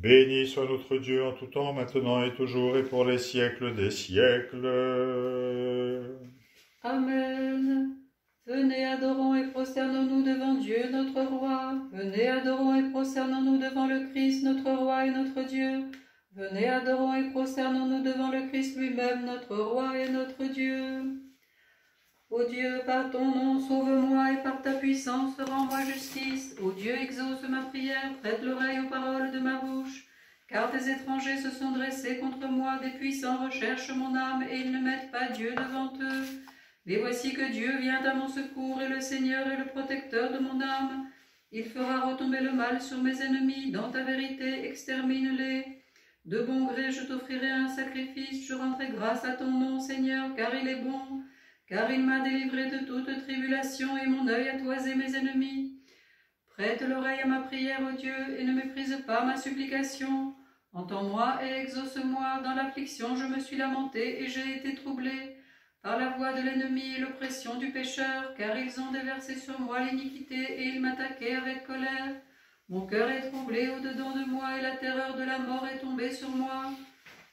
Béni soit notre Dieu en tout temps, maintenant et toujours, et pour les siècles des siècles. Amen. Venez, adorons et prosternons-nous devant Dieu, notre Roi. Venez, adorons et prosternons-nous devant le Christ, notre Roi et notre Dieu. Venez, adorons et prosternons-nous devant le Christ lui-même, notre Roi et notre Dieu. Ô Dieu, par ton nom, sauve-moi, et par ta puissance, rends-moi justice. Ô Dieu, exauce ma prière, prête l'oreille aux paroles de ma bouche. Car des étrangers se sont dressés contre moi, des puissants recherchent mon âme, et ils ne mettent pas Dieu devant eux. Mais voici que Dieu vient à mon secours, et le Seigneur est le protecteur de mon âme. Il fera retomber le mal sur mes ennemis, dans ta vérité, extermine-les. De bon gré, je t'offrirai un sacrifice, je rendrai grâce à ton nom, Seigneur, car il est bon. Car il m'a délivré de toute tribulation, et mon œil a toisé mes ennemis. Prête l'oreille à ma prière, ô Dieu, et ne méprise pas ma supplication. Entends-moi et exauce-moi. Dans l'affliction je me suis lamenté, et j'ai été troublé par la voix de l'ennemi et l'oppression du pécheur, car ils ont déversé sur moi l'iniquité, et ils m'attaquaient avec colère. Mon cœur est troublé au-dedans de moi, et la terreur de la mort est tombée sur moi.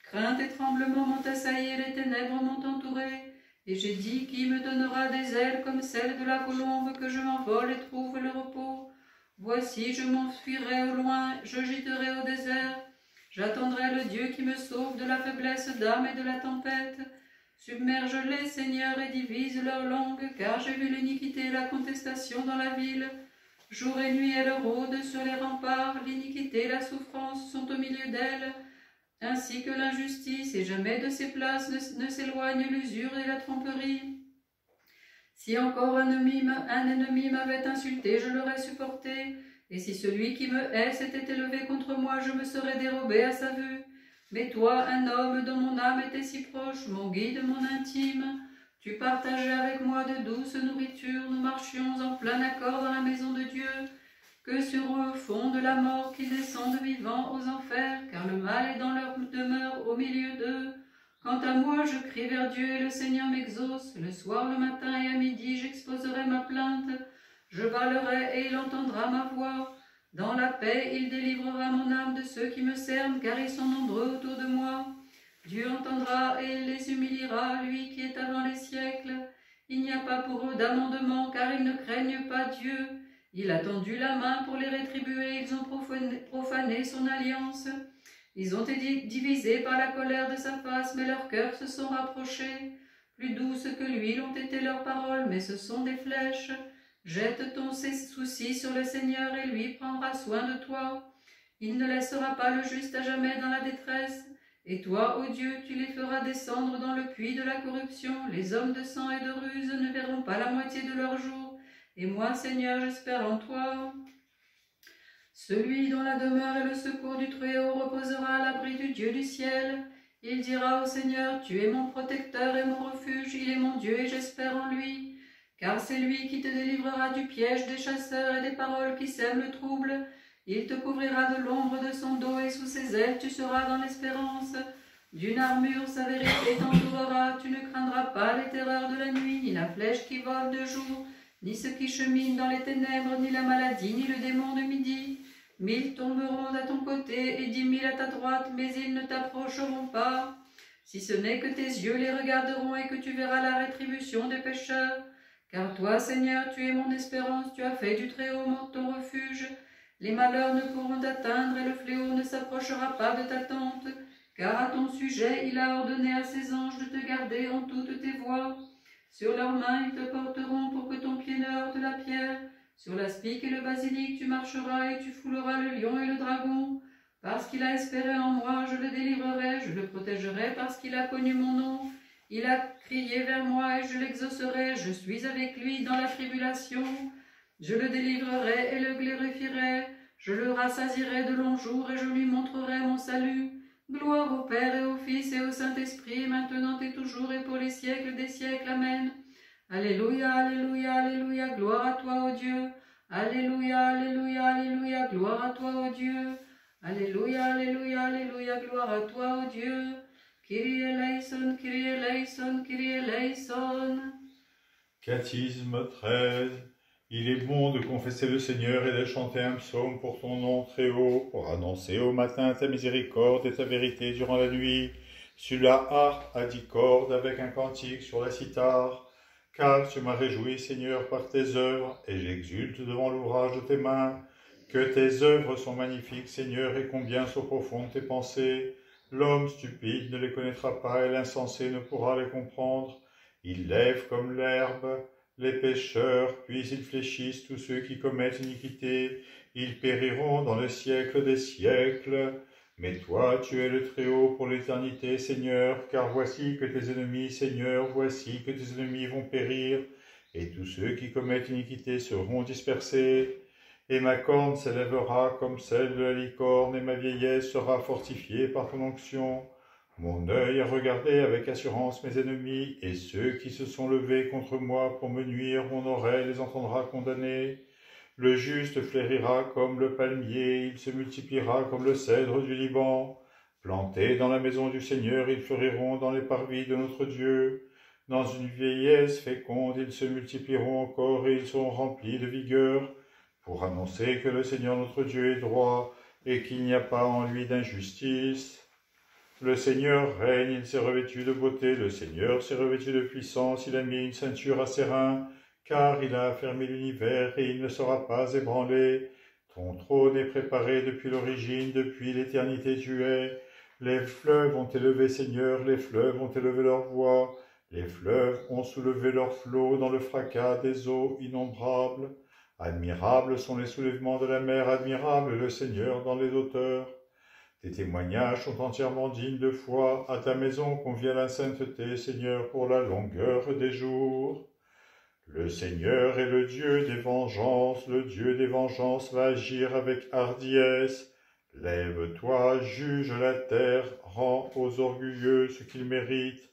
Crainte et tremblement m'ont assailli, et les ténèbres m'ont entouré. Et j'ai dit, qui me donnera des ailes comme celles de la colombe, que je m'envole et trouve le repos? Voici, je m'enfuirai au loin, je gîterai au désert. J'attendrai le Dieu qui me sauve de la faiblesse d'âme et de la tempête. Submerge-les, Seigneur, et divise leur langue, car j'ai vu l'iniquité et la contestation dans la ville. Jour et nuit, elle rôde sur les remparts, l'iniquité et la souffrance sont au milieu d'elle, ainsi que l'injustice, et jamais de ses places ne s'éloigne l'usure et la tromperie. Si encore un ennemi m'avait insulté, je l'aurais supporté, et si celui qui me hait s'était élevé contre moi, je me serais dérobé à sa vue. Mais toi, un homme dont mon âme était si proche, mon guide, mon intime, tu partageais avec moi de douces nourritures, nous marchions en plein accord dans la maison de Dieu. Que sur eux fonde la mort, qu'ils descendent vivants aux enfers, car le mal est dans leur demeure au milieu d'eux. Quant à moi, je crie vers Dieu, et le Seigneur m'exauce. Le soir, le matin et à midi, j'exposerai ma plainte. Je parlerai, et il entendra ma voix. Dans la paix, il délivrera mon âme de ceux qui me cernent, car ils sont nombreux autour de moi. Dieu entendra, et il les humiliera, lui qui est avant les siècles. Il n'y a pas pour eux d'amendement, car ils ne craignent pas Dieu. Il a tendu la main pour les rétribuer, ils ont profané son alliance. Ils ont été divisés par la colère de sa face, mais leurs cœurs se sont rapprochés. Plus douces que l'huile ont été leurs paroles, mais ce sont des flèches. Jette ton souci sur le Seigneur, et lui prendra soin de toi. Il ne laissera pas le juste à jamais dans la détresse. Et toi, ô Dieu, tu les feras descendre dans le puits de la corruption. Les hommes de sang et de ruse ne verront pas la moitié de leur jour. Et moi, Seigneur, j'espère en toi. Celui dont la demeure est le secours du Très-Haut reposera à l'abri du Dieu du ciel. Il dira au Seigneur, tu es mon protecteur et mon refuge, il est mon Dieu et j'espère en lui. Car c'est lui qui te délivrera du piège des chasseurs et des paroles qui sèment le trouble. Il te couvrira de l'ombre de son dos et sous ses ailes tu seras dans l'espérance. D'une armure sa vérité t'entourera, tu ne craindras pas les terreurs de la nuit, ni la flèche qui vole de jour, ni ceux qui cheminent dans les ténèbres, ni la maladie, ni le démon de midi. 1000 tomberont à ton côté et 10 000 à ta droite, mais ils ne t'approcheront pas. Si ce n'est que tes yeux les regarderont et que tu verras la rétribution des pécheurs. Car toi, Seigneur, tu es mon espérance, tu as fait du Très-Haut ton refuge. Les malheurs ne pourront t'atteindre et le fléau ne s'approchera pas de ta tente. Car à ton sujet, il a ordonné à ses anges de te garder en toutes tes voies. Sur leurs mains, ils te porteront pour que ton pied ne heurte la pierre. Sur l'aspic et le basilic, tu marcheras et tu fouleras le lion et le dragon. Parce qu'il a espéré en moi, je le délivrerai, je le protégerai parce qu'il a connu mon nom. Il a crié vers moi et je l'exaucerai, je suis avec lui dans la tribulation. Je le délivrerai et le glorifierai, je le rassasierai de longs jours et je lui montrerai mon salut. Gloire au Père et au Fils et au Saint-Esprit, maintenant et toujours et pour les siècles des siècles. Amen. Alléluia, alléluia, alléluia, gloire à toi, ô Dieu. Alléluia, alléluia, alléluia, gloire à toi, ô Dieu. Alléluia, alléluia, alléluia, gloire à toi, ô Dieu. Kyrie eleison, Kyrie eleison, Kyrie eleison. Catéchisme 13. Il est bon de confesser le Seigneur et de chanter un psaume pour ton nom très haut, pour annoncer au matin ta miséricorde et ta vérité durant la nuit, sur la harpe à 10 cordes avec un cantique sur la cithare. Car tu m'as réjoui, Seigneur, par tes œuvres, et j'exulte devant l'ouvrage de tes mains. Que tes œuvres sont magnifiques, Seigneur, et combien sont profondes tes pensées. L'homme stupide ne les connaîtra pas, et l'insensé ne pourra les comprendre. Ils lèvent comme l'herbe les pécheurs, puis ils fléchissent tous ceux qui commettent iniquité. Ils périront dans le siècle des siècles. Mais toi, tu es le Très-Haut pour l'éternité, Seigneur, car voici que tes ennemis, Seigneur, voici que tes ennemis vont périr, et tous ceux qui commettent iniquité seront dispersés. Et ma corne s'élèvera comme celle de la licorne, et ma vieillesse sera fortifiée par ton onction. Mon œil a regardé avec assurance mes ennemis, et ceux qui se sont levés contre moi pour me nuire, mon oreille les entendra condamner. Le juste fleurira comme le palmier, il se multipliera comme le cèdre du Liban. Plantés dans la maison du Seigneur, ils fleuriront dans les parvis de notre Dieu. Dans une vieillesse féconde, ils se multiplieront encore et ils seront remplis de vigueur, pour annoncer que le Seigneur notre Dieu est droit et qu'il n'y a pas en lui d'injustice. Le Seigneur règne, il s'est revêtu de beauté, le Seigneur s'est revêtu de puissance, il a mis une ceinture à ses reins, car il a affermi l'univers et il ne sera pas ébranlé. Ton trône est préparé depuis l'origine, depuis l'éternité tu es. Les fleuves ont élevé, Seigneur, les fleuves ont élevé leur voix, les fleuves ont soulevé leurs flots dans le fracas des eaux innombrables. Admirables sont les soulèvements de la mer, admirable le Seigneur dans les hauteurs. Tes témoignages sont entièrement dignes de foi. À ta maison convient la sainteté, Seigneur, pour la longueur des jours. Le Seigneur est le Dieu des vengeances. Le Dieu des vengeances va agir avec hardiesse. Lève-toi, juge la terre, rends aux orgueilleux ce qu'ils méritent.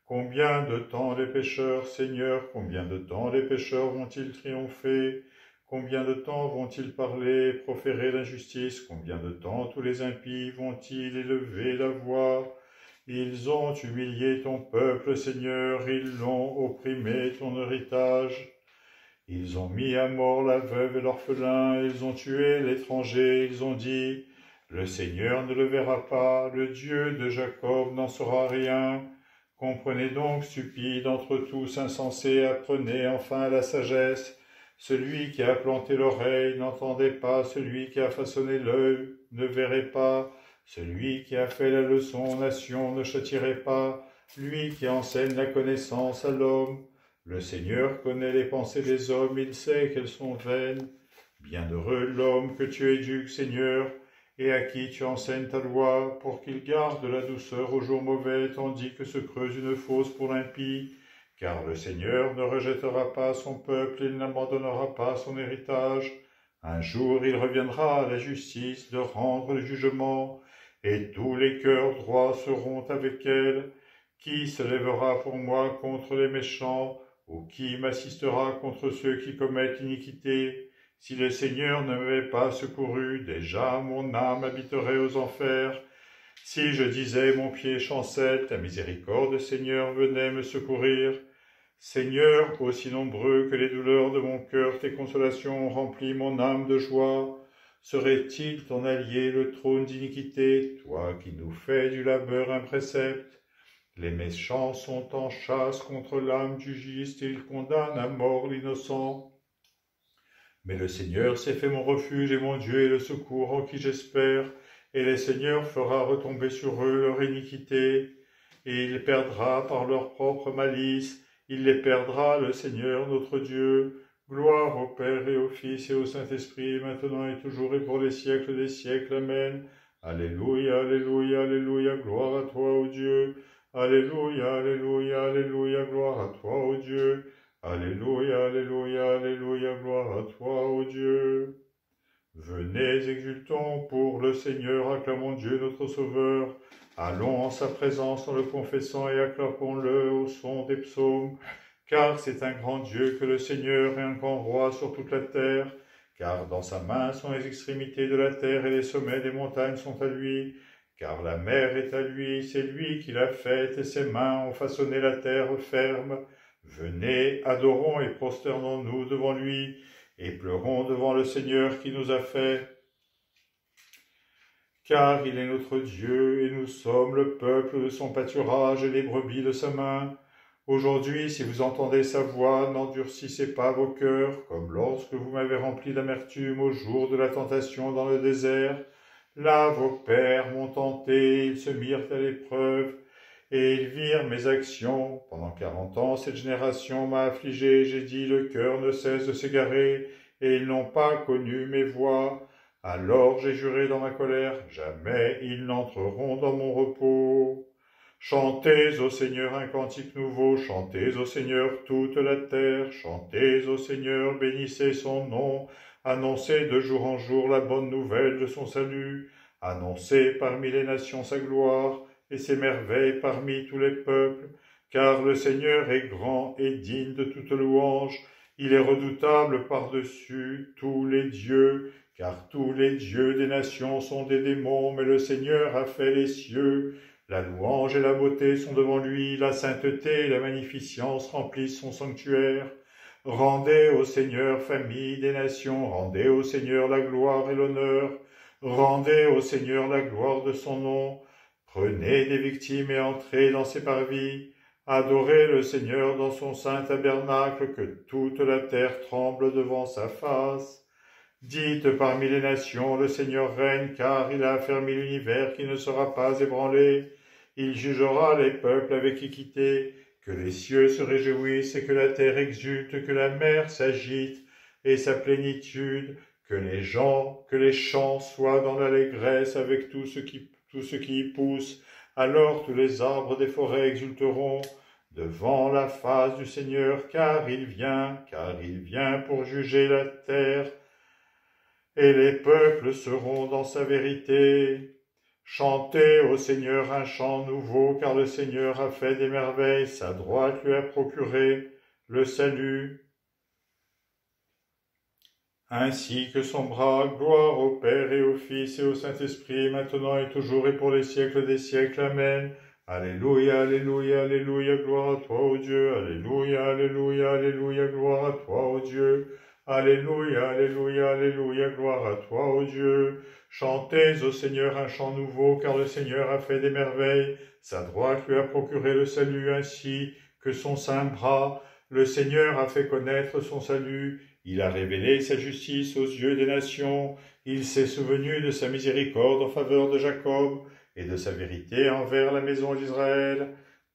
Combien de temps les pécheurs, Seigneur, combien de temps les pécheurs vont-ils triompher? Combien de temps vont-ils parler et proférer l'injustice? Combien de temps tous les impies vont-ils élever la voix? Ils ont humilié ton peuple, Seigneur, ils l'ont opprimé, ton héritage. Ils ont mis à mort la veuve et l'orphelin, ils ont tué l'étranger, ils ont dit, le Seigneur ne le verra pas, le Dieu de Jacob n'en saura rien. Comprenez donc, stupides entre tous insensés, apprenez enfin la sagesse. Celui qui a planté l'oreille n'entendait pas, celui qui a façonné l'œil ne verrait pas, celui qui a fait la leçon aux nations ne châtirait pas, lui qui enseigne la connaissance à l'homme. Le Seigneur connaît les pensées des hommes, il sait qu'elles sont vaines. Bienheureux l'homme que tu éduques, Seigneur, et à qui tu enseignes ta loi, pour qu'il garde la douceur aux jours mauvais, tandis que se creuse une fosse pour l'impie. Car le Seigneur ne rejettera pas son peuple, il n'abandonnera pas son héritage. Un jour il reviendra à la justice de rendre le jugement, et tous les cœurs droits seront avec elle. Qui se lèvera pour moi contre les méchants, ou qui m'assistera contre ceux qui commettent l'iniquité? Si le Seigneur ne m'avait pas secouru, déjà mon âme habiterait aux enfers. Si je disais mon pied chancelle, ta miséricorde, Seigneur, venait me secourir. Seigneur, aussi nombreux que les douleurs de mon cœur, tes consolations ont rempli mon âme de joie. Serait-il ton allié le trône d'iniquité, toi qui nous fais du labeur un précepte? Les méchants sont en chasse contre l'âme du juste, et ils condamnent à mort l'innocent. Mais le Seigneur s'est fait mon refuge et mon Dieu est le secours en qui j'espère, et le Seigneur fera retomber sur eux leur iniquité, et il perdra par leur propre malice. Il les perdra, le Seigneur notre Dieu. Gloire au Père et au Fils et au Saint-Esprit, maintenant et toujours et pour les siècles des siècles. Amen. Alléluia, alléluia, alléluia, gloire à toi, ô Dieu. Alléluia, alléluia, alléluia, gloire à toi, ô Dieu. Alléluia, alléluia, alléluia, gloire à toi, ô Dieu. Venez, exultons pour le Seigneur, acclamons Dieu notre Sauveur. Allons en sa présence en le confessant et acclamons-le au son des psaumes. Car c'est un grand Dieu que le Seigneur et un grand roi sur toute la terre. Car dans sa main sont les extrémités de la terre et les sommets des montagnes sont à lui. Car la mer est à lui, c'est lui qui l'a faite et ses mains ont façonné la terre ferme. Venez, adorons et prosternons-nous devant lui. et pleurons devant le Seigneur qui nous a fait. Car il est notre Dieu, et nous sommes le peuple de son pâturage et les brebis de sa main. Aujourd'hui, si vous entendez sa voix, n'endurcissez pas vos cœurs, comme lorsque vous m'avez rempli d'amertume au jour de la tentation dans le désert. Là, vos pères m'ont tenté, ils se mirent à l'épreuve, et ils virent mes actions. Pendant 40 ans, cette génération m'a affligé, j'ai dit, le cœur ne cesse de s'égarer, et ils n'ont pas connu mes voies. Alors j'ai juré dans ma colère, jamais ils n'entreront dans mon repos. Chantez au Seigneur un cantique nouveau, chantez au Seigneur toute la terre, chantez au Seigneur, bénissez son nom, annoncez de jour en jour la bonne nouvelle de son salut, annoncez parmi les nations sa gloire et ses merveilles parmi tous les peuples, car le Seigneur est grand et digne de toute louange, il est redoutable par-dessus tous les dieux, car tous les dieux des nations sont des démons, mais le Seigneur a fait les cieux. La louange et la beauté sont devant lui, la sainteté et la magnificence remplissent son sanctuaire. Rendez au Seigneur, famille des nations, rendez au Seigneur la gloire et l'honneur. Rendez au Seigneur la gloire de son nom. Prenez des victimes et entrez dans ses parvis. Adorez le Seigneur dans son saint tabernacle, que toute la terre tremble devant sa face. Dites parmi les nations, le Seigneur règne, car il a affermi l'univers qui ne sera pas ébranlé. Il jugera les peuples avec équité, que les cieux se réjouissent et que la terre exulte, que la mer s'agite et sa plénitude, que les champs soient dans l'allégresse avec tout ce qui y pousse. Alors tous les arbres des forêts exulteront devant la face du Seigneur, car il vient pour juger la terre. Et les peuples seront dans sa vérité. Chantez au Seigneur un chant nouveau, car le Seigneur a fait des merveilles, sa droite lui a procuré le salut. Ainsi que son bras, gloire au Père et au Fils et au Saint-Esprit, maintenant et toujours et pour les siècles des siècles. Amen. Alléluia, alléluia, alléluia, gloire à toi, ô Dieu. Alléluia, alléluia, alléluia, gloire à toi, ô Dieu. Alléluia, alléluia, alléluia, gloire à toi, ô Dieu. Chantez au Seigneur un chant nouveau, car le Seigneur a fait des merveilles. Sa droite lui a procuré le salut, ainsi que son saint bras. Le Seigneur a fait connaître son salut. Il a révélé sa justice aux yeux des nations. Il s'est souvenu de sa miséricorde en faveur de Jacob et de sa vérité envers la maison d'Israël.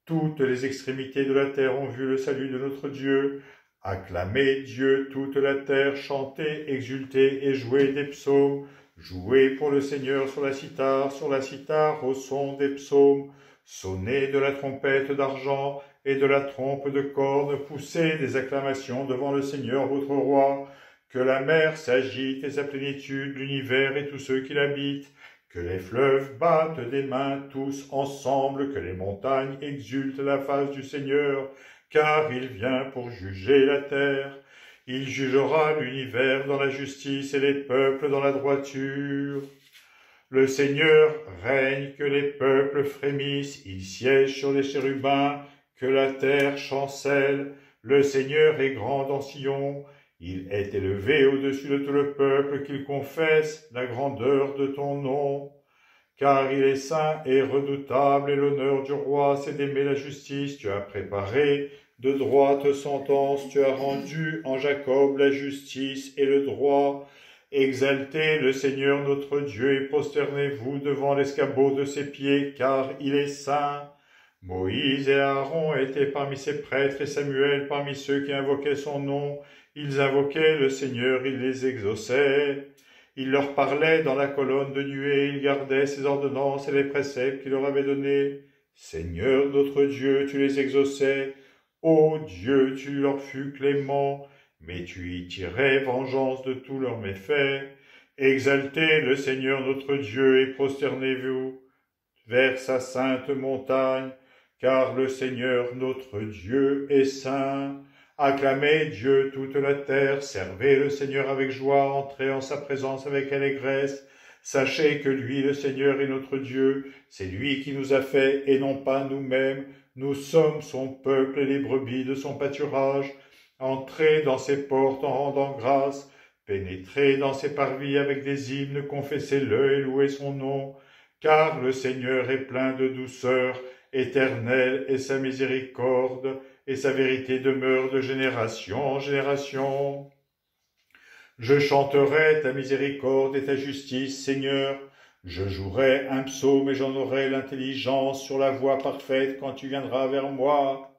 Toutes les extrémités de la terre ont vu le salut de notre Dieu. Acclamez Dieu toute la terre, chantez, exultez et jouez des psaumes. Jouez pour le Seigneur sur la cithare au son des psaumes. Sonnez de la trompette d'argent et de la trompe de corne, poussez des acclamations devant le Seigneur votre roi. Que la mer s'agite et sa plénitude, l'univers et tous ceux qui l'habitent. Que les fleuves battent des mains tous ensemble, que les montagnes exultent la face du Seigneur, car il vient pour juger la terre. Il jugera l'univers dans la justice et les peuples dans la droiture. Le Seigneur règne, que les peuples frémissent, il siège sur les chérubins, que la terre chancelle. Le Seigneur est grand dans Sion, il est élevé au-dessus de tout le peuple, qu'il confesse la grandeur de ton nom. Car il est saint et redoutable, et l'honneur du roi, c'est d'aimer la justice. Tu as préparé de droites sentences, tu as rendu en Jacob la justice et le droit. Exaltez le Seigneur notre Dieu, et prosternez-vous devant l'escabeau de ses pieds, car il est saint. Moïse et Aaron étaient parmi ses prêtres, et Samuel parmi ceux qui invoquaient son nom. Ils invoquaient le Seigneur, il les exauçait. Il leur parlait dans la colonne de nuée, il gardait ses ordonnances et les préceptes qu'il leur avait donnés. Seigneur notre Dieu, tu les exauçais. Ô Dieu, tu leur fus clément, mais tu y tirais vengeance de tous leurs méfaits. Exaltez le Seigneur notre Dieu et prosternez-vous vers sa sainte montagne, car le Seigneur notre Dieu est saint. Acclamez Dieu toute la terre, servez le Seigneur avec joie, entrez en sa présence avec allégresse. Sachez que lui, le Seigneur, est notre Dieu, c'est lui qui nous a fait et non pas nous-mêmes. Nous sommes son peuple et les brebis de son pâturage. Entrez dans ses portes en rendant grâce, Pénétrez dans ses parvis avec des hymnes, confessez-le et louez son nom, car le Seigneur est plein de douceur, éternelle est sa miséricorde, et sa vérité demeure de génération en génération. Je chanterai ta miséricorde et ta justice, Seigneur. Je jouerai un psaume et j'en aurai l'intelligence sur la voie parfaite quand tu viendras vers moi.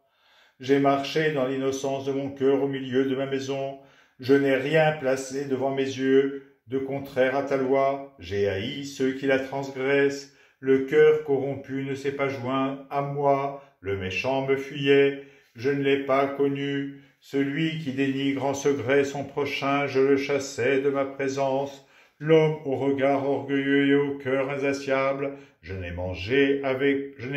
J'ai marché dans l'innocence de mon cœur au milieu de ma maison. Je n'ai rien placé devant mes yeux de contraire à ta loi. J'ai haï ceux qui la transgressent. Le cœur corrompu ne s'est pas joint à moi. Le méchant me fuyait. Je ne l'ai pas connu. Celui qui dénigre en secret son prochain, je le chassais de ma présence. L'homme au regard orgueilleux et au cœur insatiable, je n'ai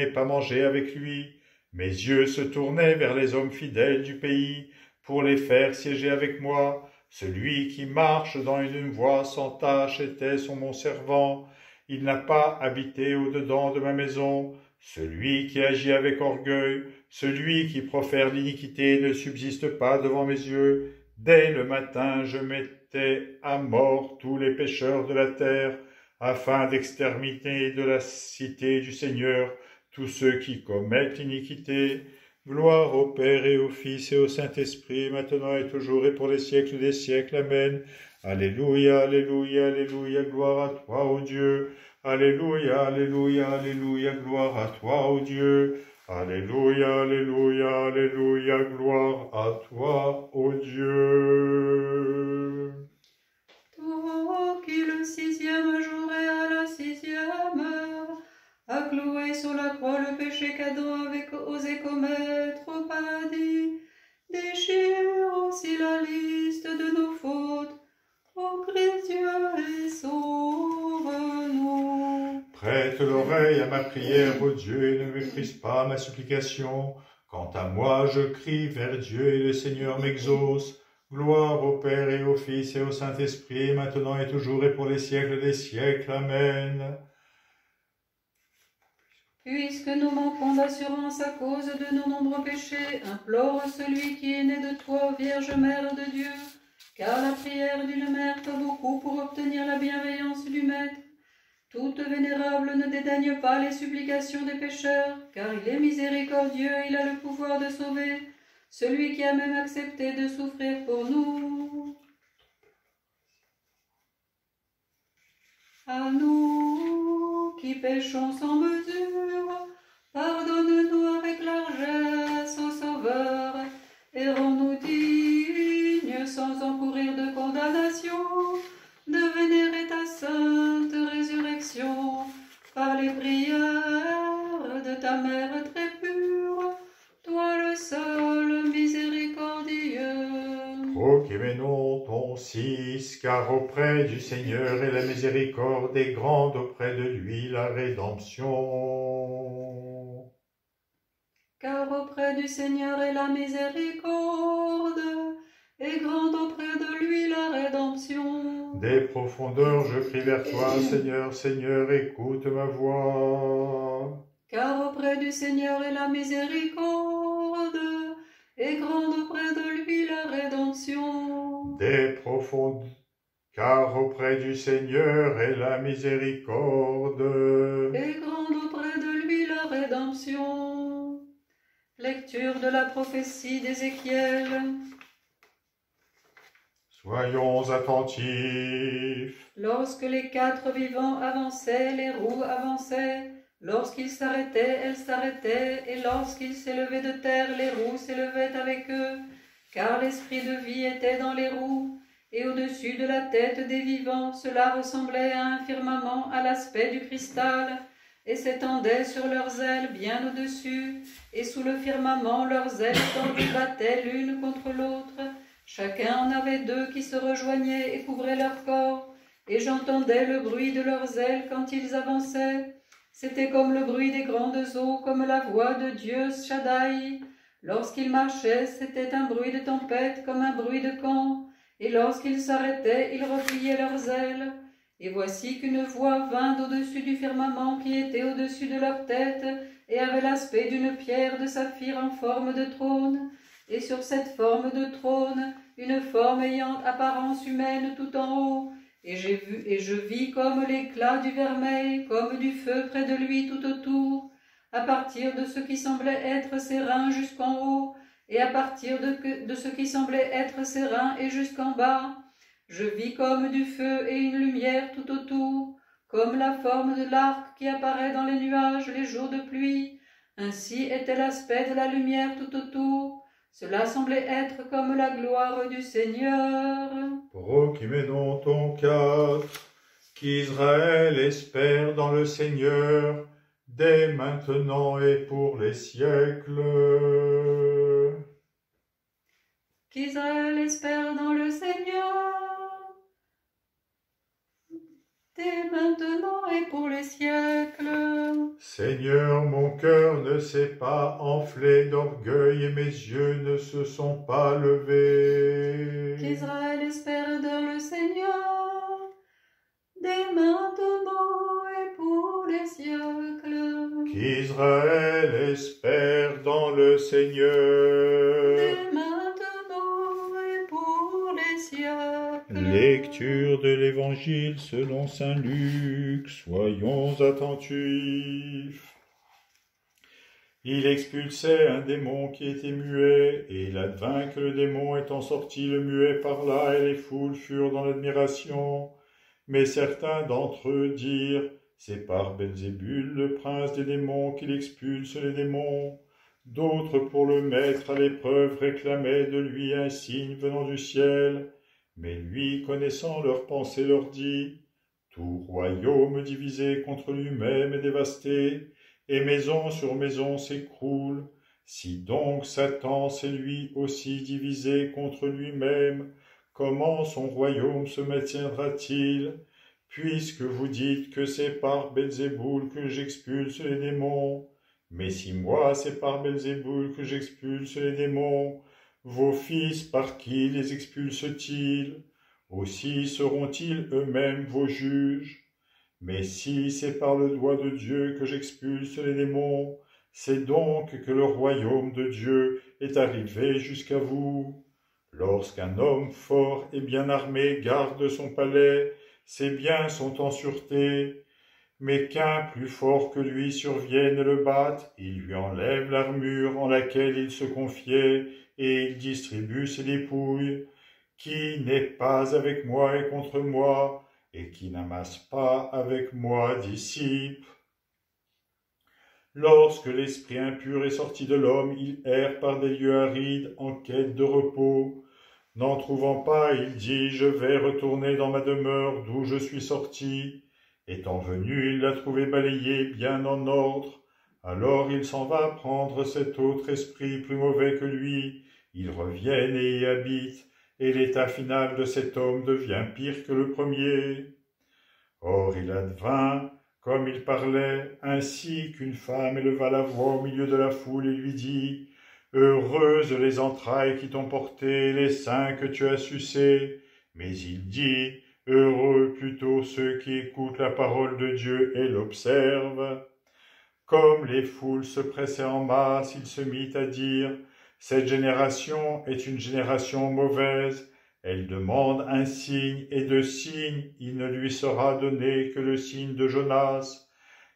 pas mangé avec lui. Mes yeux se tournaient vers les hommes fidèles du pays, pour les faire siéger avec moi. Celui qui marche dans une voie sans tache était mon servant. Il n'a pas habité au-dedans de ma maison. Celui qui agit avec orgueil, celui qui profère l'iniquité ne subsiste pas devant mes yeux. Dès le matin, je mettais à mort tous les pécheurs de la terre, afin d'exterminer de la cité du Seigneur tous ceux qui commettent l'iniquité. Gloire au Père et au Fils et au Saint-Esprit, maintenant et toujours et pour les siècles des siècles. Amen. Alléluia, alléluia, alléluia, gloire à toi, ô Dieu. Alléluia, alléluia, alléluia, gloire à toi, ô Dieu. Alléluia, alléluia, alléluia, gloire à toi, ô Dieu. Toi qui le 6e jour et à la 6e heure, a cloué sur la croix le péché qu'Adam avait osé commettre au paradis, déchire aussi la liste de nos fautes. Ô Christ Dieu, et sauve-nous. Prête l'oreille à ma prière, ô Dieu, et ne méprise pas ma supplication. Quant à moi, je crie vers Dieu, et le Seigneur m'exauce. Gloire au Père et au Fils et au Saint-Esprit, maintenant et toujours et pour les siècles des siècles. Amen. Puisque nous manquons d'assurance à cause de nos nombreux péchés, implore celui qui est né de toi, Vierge Mère de Dieu, car la prière d'une mère fait beaucoup pour obtenir la bienveillance du Maître. Toute vénérable ne dédaigne pas les supplications des pécheurs, car il est miséricordieux, il a le pouvoir de sauver, celui qui a même accepté de souffrir pour nous. À nous qui péchons sans mesure, pardonne-nous avec largesse, ô Sauveur, et rends-nous dignes, sans encourir de condamnation, de vénérer ta sainte résurrection, par les prières de ta Mère très pure, toi le seul miséricordieux. Proclamons ton 6, car auprès du Seigneur est la miséricorde et grande auprès de lui la rédemption. Car auprès du Seigneur est la miséricorde, et grande auprès de lui la rédemption. Des profondeurs je crie vers toi, Seigneur, Seigneur, écoute ma voix. Car auprès du Seigneur est la miséricorde, et grande auprès de lui la rédemption. Car auprès du Seigneur est la miséricorde. Et grande auprès de lui la rédemption. Lecture de la prophétie d'Ézéchiel. Soyons attentifs. Lorsque les 4 vivants avançaient, les roues avançaient. Lorsqu'ils s'arrêtaient, elles s'arrêtaient, et lorsqu'ils s'élevaient de terre, les roues s'élevaient avec eux, car l'esprit de vie était dans les roues, et au-dessus de la tête des vivants, cela ressemblait à un firmament à l'aspect du cristal, et s'étendait sur leurs ailes bien au-dessus, et sous le firmament leurs ailes tendues battaient l'une contre l'autre. Chacun en avait 2 qui se rejoignaient et couvraient leur corps, et j'entendais le bruit de leurs ailes quand ils avançaient. C'était comme le bruit des grandes eaux, comme la voix de Dieu Shaddai. Lorsqu'ils marchaient, c'était un bruit de tempête, comme un bruit de camp. Et lorsqu'ils s'arrêtaient, ils repliaient leurs ailes. Et voici qu'une voix vint d'au-dessus du firmament qui était au-dessus de leur tête, et avait l'aspect d'une pierre de saphir en forme de trône. Et sur cette forme de trône, une forme ayant apparence humaine tout en haut, et je vis comme l'éclat du vermeil, comme du feu près de lui tout autour, à partir de ce qui semblait être ses reins jusqu'en haut, et à partir de ce qui semblait être ses reins et jusqu'en bas. Je vis comme du feu et une lumière tout autour, comme la forme de l'arc qui apparaît dans les nuages les jours de pluie. Ainsi était l'aspect de la lumière tout autour. Cela semblait être comme la gloire du Seigneur. Proclamez donc ton 4, qu'Israël espère dans le Seigneur, dès maintenant et pour les siècles. Qu'Israël espère dans le Seigneur, dès maintenant et pour les siècles. Seigneur, mon cœur ne s'est pas enflé d'orgueil et mes yeux ne se sont pas levés. Qu'Israël espère dans le Seigneur, dès maintenant et pour les siècles. Qu'Israël espère dans le Seigneur. Dès maintenant et pour les siècles. Lecture de l'Évangile selon saint Luc, soyons attentifs. Il expulsait un démon qui était muet, et il advint que le démon étant sorti, le muet parla, et les foules furent dans l'admiration. Mais certains d'entre eux dirent, c'est par Belzébul, le prince des démons, qu'il expulse les démons. D'autres, pour le mettre à l'épreuve, réclamaient de lui un signe venant du ciel. Mais lui, connaissant leurs pensées, leur dit, tout royaume divisé contre lui-même est dévasté, et maison sur maison s'écroule. Si donc Satan s'est lui aussi divisé contre lui-même, comment son royaume se maintiendra-t-il, puisque vous dites que c'est par Belzéboul que j'expulse les démons? Mais si moi c'est par Belzéboul que j'expulse les démons, vos fils par qui les expulsent-ils? Aussi seront-ils eux-mêmes vos juges? Mais si c'est par le doigt de Dieu que j'expulse les démons, c'est donc que le royaume de Dieu est arrivé jusqu'à vous. Lorsqu'un homme fort et bien armé garde son palais, ses biens sont en sûreté. Mais qu'un plus fort que lui survienne et le batte, il lui enlève l'armure en laquelle il se confiait, et il distribue ses dépouilles. Qui n'est pas avec moi et contre moi, et qui n'amasse pas avec moi disciples. Lorsque l'esprit impur est sorti de l'homme, il erre par des lieux arides en quête de repos. N'en trouvant pas, il dit, je vais retourner dans ma demeure d'où je suis sorti. Étant venu, il l'a trouvé balayé bien en ordre. Alors il s'en va prendre cet autre esprit plus mauvais que lui. Il revient et y habite. Et l'état final de cet homme devient pire que le premier. Or il advint, comme il parlait, ainsi qu'une femme éleva la voix au milieu de la foule et lui dit, « Heureuses les entrailles qui t'ont porté, les seins que tu as sucés. » Mais il dit, « Heureux plutôt ceux qui écoutent la parole de Dieu et l'observent. » Comme les foules se pressaient en masse, il se mit à dire, « Cette génération est une génération mauvaise. Elle demande un signe, et de signe il ne lui sera donné que le signe de Jonas.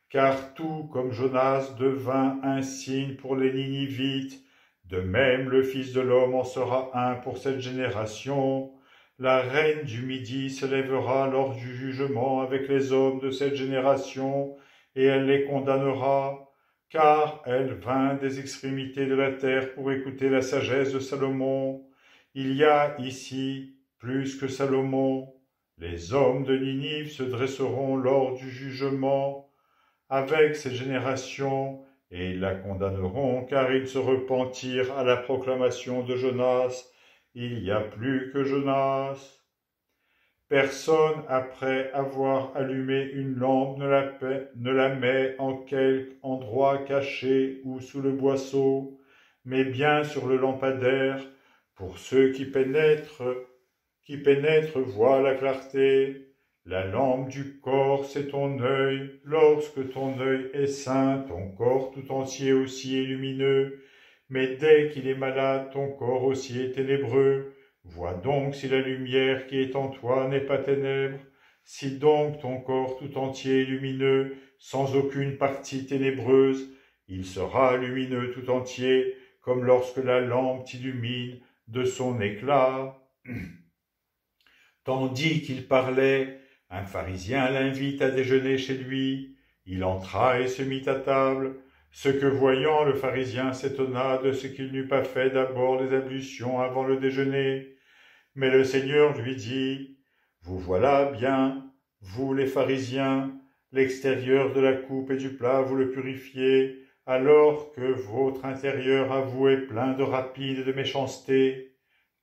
Car tout comme Jonas devint un signe pour les Ninivites, de même le Fils de l'homme en sera un pour cette génération. La reine du Midi se lèvera lors du jugement avec les hommes de cette génération, et elle les condamnera. Car elle vint des extrémités de la terre pour écouter la sagesse de Salomon. Il y a ici plus que Salomon. Les hommes de Ninive se dresseront lors du jugement avec cette génération, et ils la condamneront, car ils se repentirent à la proclamation de Jonas. Il y a plus que Jonas. Personne, après avoir allumé une lampe, ne la met en quelque endroit caché ou sous le boisseau, mais bien sur le lampadaire, pour ceux qui pénètrent voient la clarté. La lampe du corps, c'est ton œil. Lorsque ton œil est sain, ton corps tout entier aussi est lumineux. Mais dès qu'il est malade, ton corps aussi est ténébreux. Vois donc si la lumière qui est en toi n'est pas ténèbre, si donc ton corps tout entier est lumineux, sans aucune partie ténébreuse, il sera lumineux tout entier, comme lorsque la lampe t'illumine de son éclat. » Tandis qu'il parlait, un pharisien l'invite à déjeuner chez lui. Il entra et se mit à table. Ce que voyant, le pharisien s'étonna de ce qu'il n'eût pas fait d'abord les ablutions avant le déjeuner. Mais le Seigneur lui dit, « Vous voilà bien, vous les pharisiens, l'extérieur de la coupe et du plat vous le purifiez, alors que votre intérieur à vous est plein de rapine et de méchanceté.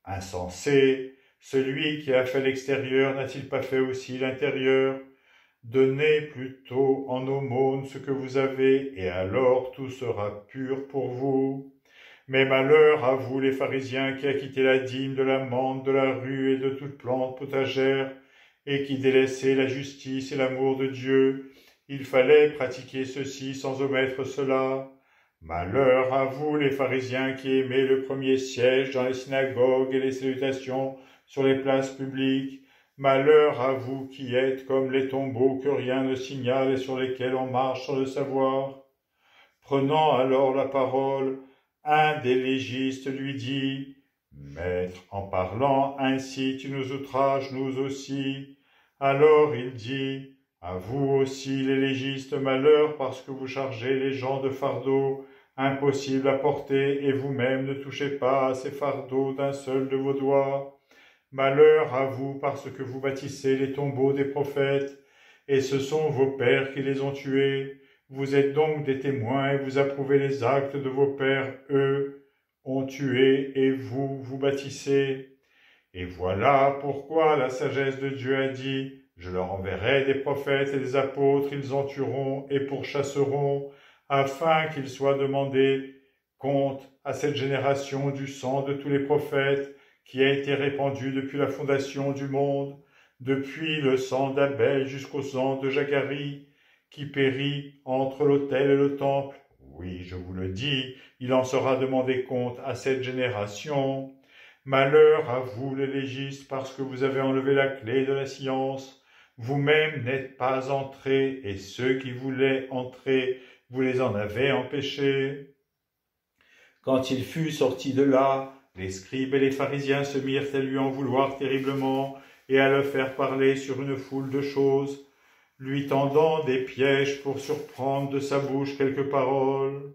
Insensé, celui qui a fait l'extérieur n'a-t-il pas fait aussi l'intérieur? Donnez plutôt en aumône ce que vous avez, et alors tout sera pur pour vous. Mais malheur à vous les pharisiens qui acquittez la dîme de la menthe, de la rue et de toute plante potagère, et qui délaissez la justice et l'amour de Dieu. Il fallait pratiquer ceci sans omettre cela. Malheur à vous les pharisiens qui aimez le premier siège dans les synagogues et les salutations sur les places publiques. Malheur à vous qui êtes comme les tombeaux que rien ne signale et sur lesquels on marche sans le savoir. Prenant alors la parole, un des légistes lui dit, « Maître, en parlant ainsi tu nous outrages nous aussi. » Alors il dit, « À vous aussi les légistes, malheur parce que vous chargez les gens de fardeaux impossibles à porter et vous-même ne touchez pas à ces fardeaux d'un seul de vos doigts. Malheur à vous parce que vous bâtissez les tombeaux des prophètes et ce sont vos pères qui les ont tués. Vous êtes donc des témoins et vous approuvez les actes de vos pères, eux, ont tué et vous, vous bâtissez. Et voilà pourquoi la sagesse de Dieu a dit, « Je leur enverrai des prophètes et des apôtres, ils en tueront et pourchasseront, afin qu'il soit demandé compte à cette génération du sang de tous les prophètes qui a été répandu depuis la fondation du monde, depuis le sang d'Abel jusqu'au sang de Zacharie, qui périt entre l'autel et le temple. Oui, je vous le dis, il en sera demandé compte à cette génération. Malheur à vous les légistes, parce que vous avez enlevé la clé de la science. Vous-même n'êtes pas entrés, et ceux qui voulaient entrer, vous les en avez empêchés. » Quand il fut sorti de là, les scribes et les pharisiens se mirent à lui en vouloir terriblement et à le faire parler sur une foule de choses, lui tendant des pièges pour surprendre de sa bouche quelques paroles.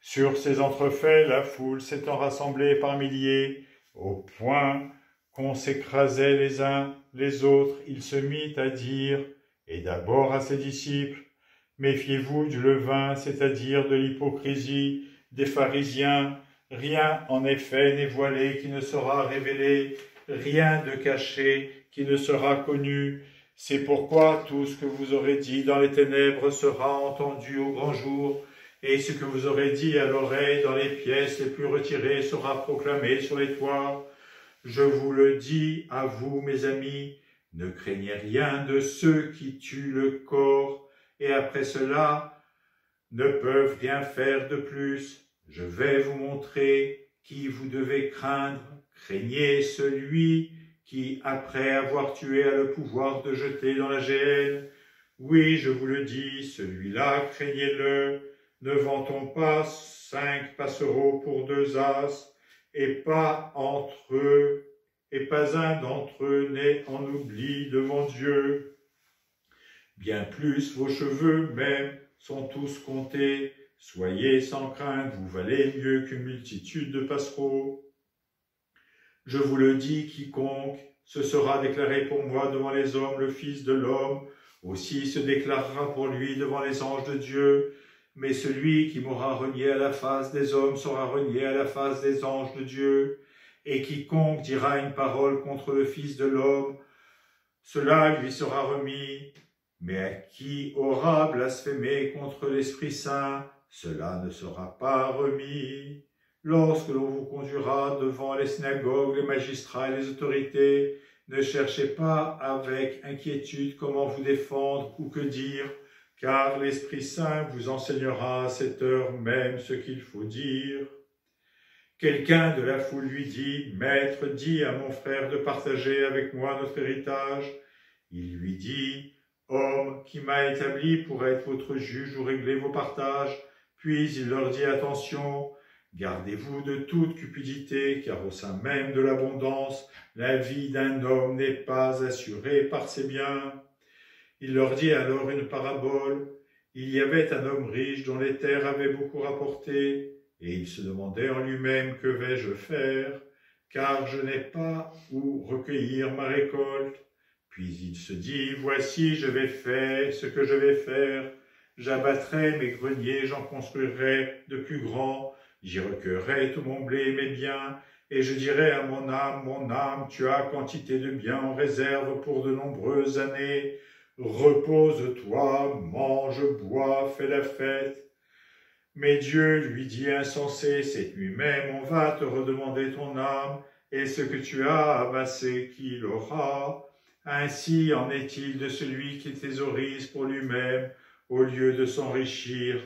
Sur ces entrefaits, la foule s'étant rassemblée par milliers, au point qu'on s'écrasait les uns les autres, il se mit à dire, et d'abord à ses disciples, « Méfiez-vous du levain, c'est-à-dire de l'hypocrisie des pharisiens. Rien en effet n'est voilé qui ne sera révélé, rien de caché qui ne sera connu. C'est pourquoi tout ce que vous aurez dit dans les ténèbres sera entendu au grand jour, et ce que vous aurez dit à l'oreille dans les pièces les plus retirées sera proclamé sur les toits. Je vous le dis à vous, mes amis, ne craignez rien de ceux qui tuent le corps, et après cela ne peuvent rien faire de plus. Je vais vous montrer qui vous devez craindre. Craignez celui qui, après avoir tué, a le pouvoir de jeter dans la géhenne. Oui, je vous le dis, celui-là, craignez-le. Ne vend-on pas 5 passereaux pour 2 as, et pas un d'entre eux n'est en oubli devant Dieu. Bien plus, vos cheveux même sont tous comptés. Soyez sans crainte, vous valez mieux qu'une multitude de passereaux. Je vous le dis, quiconque se sera déclaré pour moi devant les hommes, le Fils de l'homme aussi se déclarera pour lui devant les anges de Dieu. Mais celui qui m'aura renié à la face des hommes sera renié à la face des anges de Dieu. Et quiconque dira une parole contre le Fils de l'homme, cela lui sera remis. Mais à qui aura blasphémé contre l'Esprit Saint, cela ne sera pas remis. Lorsque l'on vous conduira devant les synagogues, les magistrats et les autorités, ne cherchez pas avec inquiétude comment vous défendre ou que dire, car l'Esprit Saint vous enseignera à cette heure même ce qu'il faut dire. Quelqu'un de la foule lui dit, « Maître, dis à mon frère de partager avec moi notre héritage. » Il lui dit, « Homme qui m'a établi pour être votre juge ou régler vos partages. » Puis il leur dit, « Attention, gardez-vous de toute cupidité, car au sein même de l'abondance, la vie d'un homme n'est pas assurée par ses biens. » Il leur dit alors une parabole. Il y avait un homme riche dont les terres avaient beaucoup rapporté, et il se demandait en lui-même, « Que vais-je faire, car je n'ai pas où recueillir ma récolte. » Puis il se dit, « Voici, je vais faire ce que je vais faire. J'abattrai mes greniers, j'en construirai de plus grands, j'y recueillerai tout mon blé et mes biens, et je dirai à mon âme, tu as quantité de biens en réserve pour de nombreuses années. Repose-toi, mange, bois, fais la fête. » Mais Dieu lui dit, « Insensé, cette nuit même, on va te redemander ton âme, et ce que tu as amassé, qui l'aura? Ainsi en est-il de celui qui thésaurise pour lui-même, au lieu de s'enrichir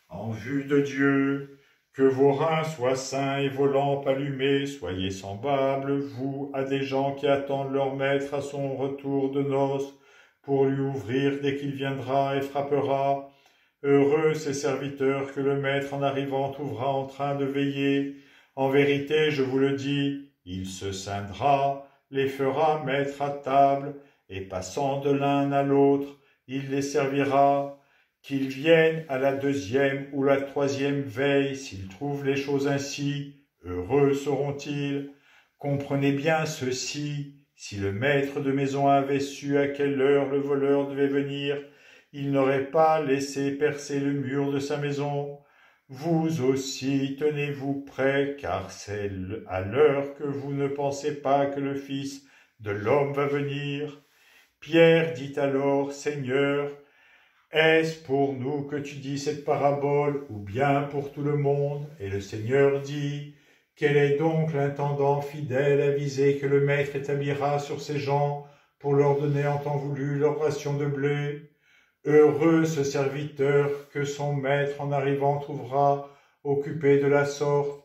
en vue de Dieu. Que vos reins soient sains et vos lampes allumées, soyez semblables, vous, à des gens qui attendent leur maître à son retour de noces, pour lui ouvrir dès qu'il viendra et frappera. Heureux ces serviteurs que le maître en arrivant trouvera en train de veiller. En vérité, je vous le dis, il se scindra, les fera mettre à table, et passant de l'un à l'autre, il les servira. Qu'ils viennent à la deuxième ou la troisième veille, s'ils trouvent les choses ainsi, heureux seront-ils. Comprenez bien ceci, si le maître de maison avait su à quelle heure le voleur devait venir, il n'aurait pas laissé percer le mur de sa maison. Vous aussi, tenez-vous prêts, car c'est à l'heure que vous ne pensez pas que le Fils de l'homme va venir. Pierre dit alors, « Seigneur, est-ce pour nous que tu dis cette parabole, ou bien pour tout le monde ?» Et le Seigneur dit, « Quel est donc l'intendant fidèle avisé que le maître établira sur ses gens pour leur donner en temps voulu leur ration de blé? Heureux ce serviteur que son maître en arrivant trouvera occupé de la sorte.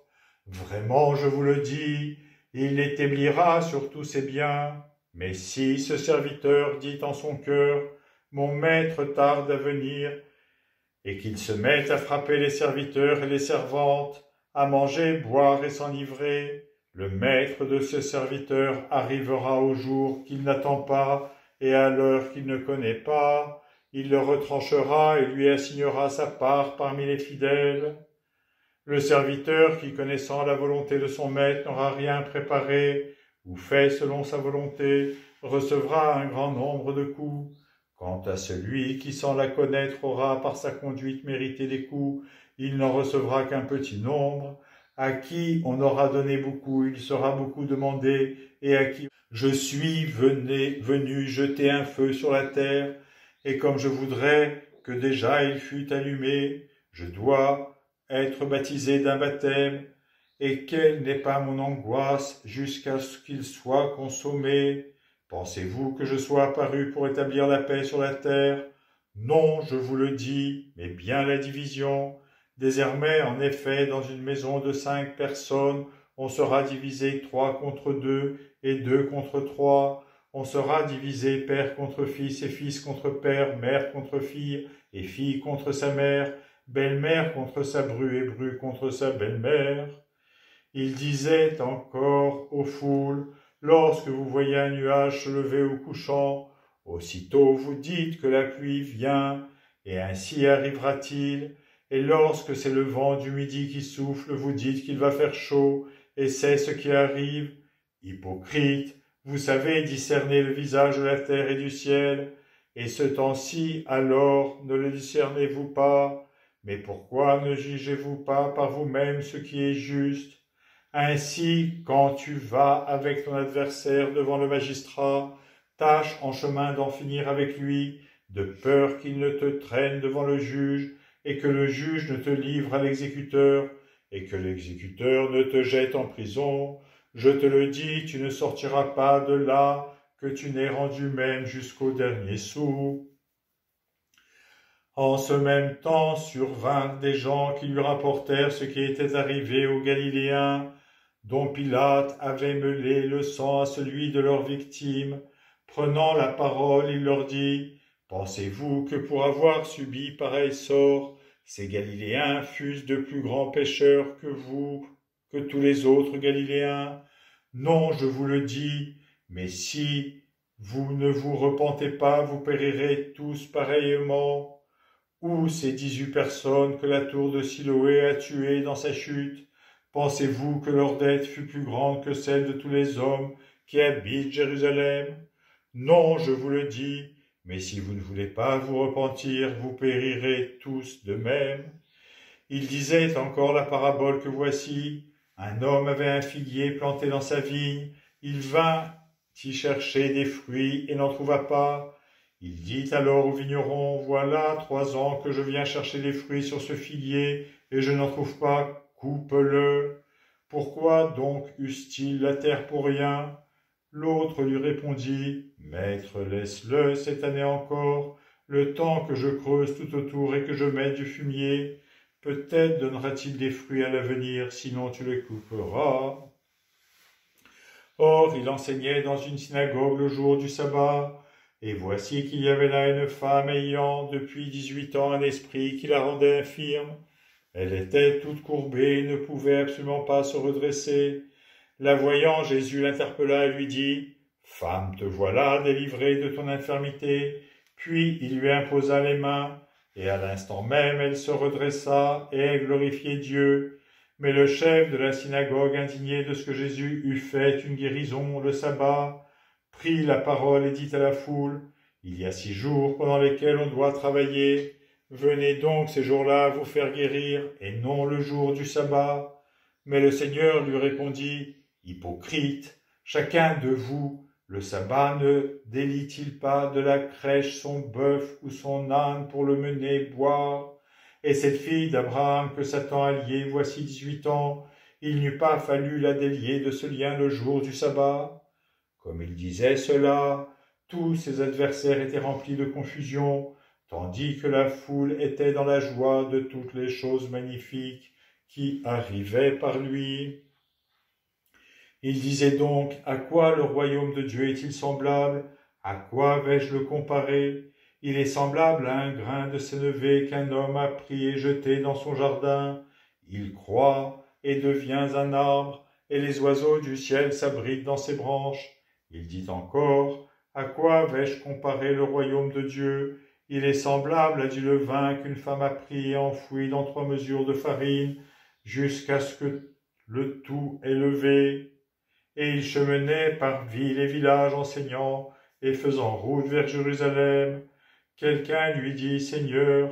Vraiment, je vous le dis, il l'établira sur tous ses biens. Mais si ce serviteur dit en son cœur, « Mon maître tarde à venir », et qu'il se mette à frapper les serviteurs et les servantes, à manger, boire et s'enivrer, le maître de ce serviteur arrivera au jour qu'il n'attend pas et à l'heure qu'il ne connaît pas. Il le retranchera et lui assignera sa part parmi les fidèles. Le serviteur qui, connaissant la volonté de son maître, n'aura rien préparé ou fait selon sa volonté, recevra un grand nombre de coups. Quant à celui qui, sans la connaître, aura par sa conduite mérité des coups, il n'en recevra qu'un petit nombre. À qui on aura donné beaucoup, il sera beaucoup demandé, et à qui je suis venu jeter un feu sur la terre, et comme je voudrais que déjà il fût allumé, je dois être baptisé d'un baptême, et quelle n'est pas mon angoisse jusqu'à ce qu'il soit consommé. Pensez-vous que je sois apparu pour établir la paix sur la terre? Non, je vous le dis, mais bien la division. Désormais, en effet, dans une maison de 5 personnes, on sera divisé 3 contre 2 et 2 contre 3. On sera divisé père contre fils et fils contre père, mère contre fille et fille contre sa mère, belle-mère contre sa bru et bru contre sa belle-mère. Il disait encore aux foules, lorsque vous voyez un nuage se lever au couchant, aussitôt vous dites que la pluie vient, et ainsi arrivera-t-il. Et lorsque c'est le vent du midi qui souffle, vous dites qu'il va faire chaud, et c'est ce qui arrive. Hypocrite, vous savez discerner le visage de la terre et du ciel, et ce temps-ci, alors, ne le discernez-vous pas? Mais pourquoi ne jugez-vous pas par vous-même ce qui est juste? Ainsi, quand tu vas avec ton adversaire devant le magistrat, tâche en chemin d'en finir avec lui, de peur qu'il ne te traîne devant le juge, et que le juge ne te livre à l'exécuteur, et que l'exécuteur ne te jette en prison. Je te le dis, tu ne sortiras pas de là, que tu n'aies rendu même jusqu'au dernier sou. En ce même temps survinrent des gens qui lui rapportèrent ce qui était arrivé aux Galiléens, dont Pilate avait mêlé le sang à celui de leur victime. Prenant la parole, il leur dit, « Pensez-vous que pour avoir subi pareil sort, ces Galiléens fussent de plus grands pécheurs que vous, que tous les autres Galiléens? Non, je vous le dis, mais si vous ne vous repentez pas, vous périrez tous pareillement. Ou ces 18 personnes que la tour de Siloé a tuées dans sa chute, pensez-vous que leur dette fut plus grande que celle de tous les hommes qui habitent Jérusalem? Non, je vous le dis, mais si vous ne voulez pas vous repentir, vous périrez tous de même. » Il disait encore la parabole que voici. Un homme avait un figuier planté dans sa vigne. Il vint y chercher des fruits et n'en trouva pas. Il dit alors au vigneron, « Voilà 3 ans que je viens chercher des fruits sur ce figuier, et je n'en trouve pas, coupe-le. Pourquoi donc use-t-il la terre pour rien ?» L'autre lui répondit, « Maître, laisse-le cette année encore, le temps que je creuse tout autour et que je mette du fumier. Peut-être donnera-t-il des fruits à l'avenir, sinon tu les couperas. » Or, il enseignait dans une synagogue le jour du sabbat. Et voici qu'il y avait là une femme ayant depuis 18 ans un esprit qui la rendait infirme. Elle était toute courbée et ne pouvait absolument pas se redresser. La voyant, Jésus l'interpella et lui dit, « Femme, te voilà délivrée de ton infirmité. » Puis il lui imposa les mains, et à l'instant même elle se redressa et elle glorifiait Dieu. Mais le chef de la synagogue, indigné de ce que Jésus eût fait une guérison le sabbat, prit la parole et dit à la foule, « Il y a 6 jours pendant lesquels on doit travailler. Venez donc ces jours-là vous faire guérir, et non le jour du sabbat. » Mais le Seigneur lui répondit, « Hypocrite, chacun de vous, le sabbat ne délie-t-il pas de la crèche son bœuf ou son âne pour le mener boire? Et cette fille d'Abraham que Satan a liée voici 18 ans, il n'eût pas fallu la délier de ce lien le jour du sabbat. » Comme il disait cela, tous ses adversaires étaient remplis de confusion, tandis que la foule était dans la joie de toutes les choses magnifiques qui arrivaient par lui. Il disait donc, « À quoi le royaume de Dieu est-il semblable? À quoi vais-je le comparer? Il est semblable à un grain de sénévé qu'un homme a pris et jeté dans son jardin. Il croît et devient un arbre, et les oiseaux du ciel s'abritent dans ses branches. » Il dit encore, « À quoi vais-je comparer le royaume de Dieu? Il est semblable à du levain qu'une femme a pris et enfoui dans 3 mesures de farine, jusqu'à ce que le tout est levé. » Et il cheminait par villes et villages enseignant et faisant route vers Jérusalem. Quelqu'un lui dit, « Seigneur,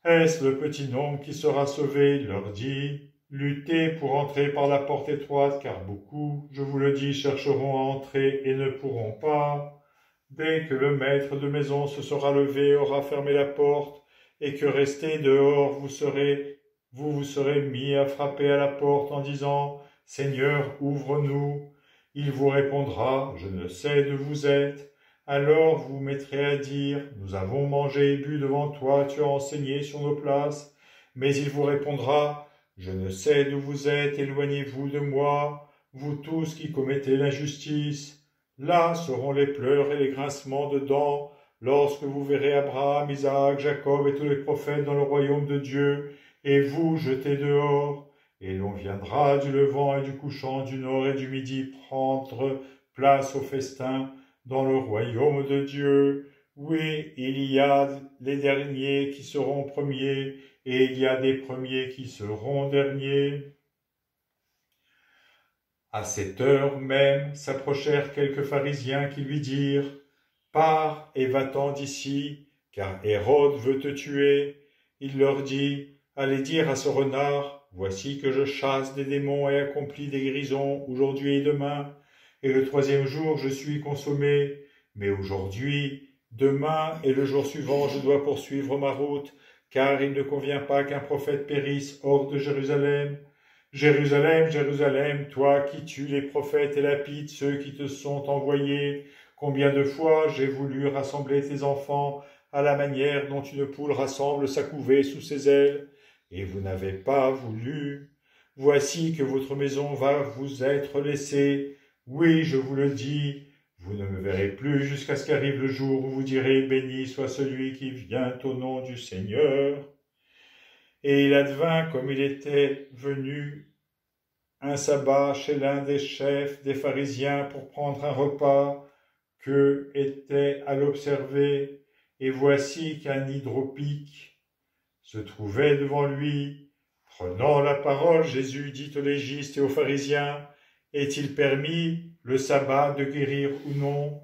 est-ce le petit nombre qui sera sauvé? » Il leur dit, « Luttez pour entrer par la porte étroite, car beaucoup, je vous le dis, chercheront à entrer et ne pourront pas. Dès que le maître de maison se sera levé, aura fermé la porte, et que resté dehors, vous vous serez mis à frapper à la porte en disant, « Seigneur, ouvre-nous. » Il vous répondra, « Je ne sais d'où vous êtes. » Alors vous vous mettrez à dire, « Nous avons mangé et bu devant toi, tu as enseigné sur nos places. » Mais il vous répondra, « Je ne sais d'où vous êtes, éloignez-vous de moi, vous tous qui commettez l'injustice. » Là seront les pleurs et les grincements de dents, lorsque vous verrez Abraham, Isaac, Jacob et tous les prophètes dans le royaume de Dieu, et vous jetés dehors. Et l'on viendra du levant et du couchant, du nord et du midi prendre place au festin dans le royaume de Dieu. Oui, il y a les derniers qui seront premiers, et il y a des premiers qui seront derniers. » À cette heure même s'approchèrent quelques pharisiens qui lui dirent, « Pars et va-t'en d'ici, car Hérode veut te tuer. » Il leur dit, « Allez dire à ce renard, voici que je chasse des démons et accomplis des guérisons aujourd'hui et demain, et le 3e jour je suis consommé. Mais aujourd'hui, demain et le jour suivant je dois poursuivre ma route, car il ne convient pas qu'un prophète périsse hors de Jérusalem. Jérusalem, Jérusalem, toi qui tues les prophètes et lapides ceux qui te sont envoyés, combien de fois j'ai voulu rassembler tes enfants à la manière dont une poule rassemble sa couvée sous ses ailes, et vous n'avez pas voulu. Voici que votre maison va vous être laissée. Oui, je vous le dis, vous ne me verrez plus jusqu'à ce qu'arrive le jour où vous direz « Béni soit celui qui vient au nom du Seigneur ». Et il advint, comme il était venu un sabbat chez l'un des chefs des pharisiens pour prendre un repas, qu'eux étaient à l'observer, et voici qu'un hydropique se trouvait devant lui. Prenant la parole, Jésus dit aux légistes et aux pharisiens, « Est-il permis le sabbat de guérir ou non ?»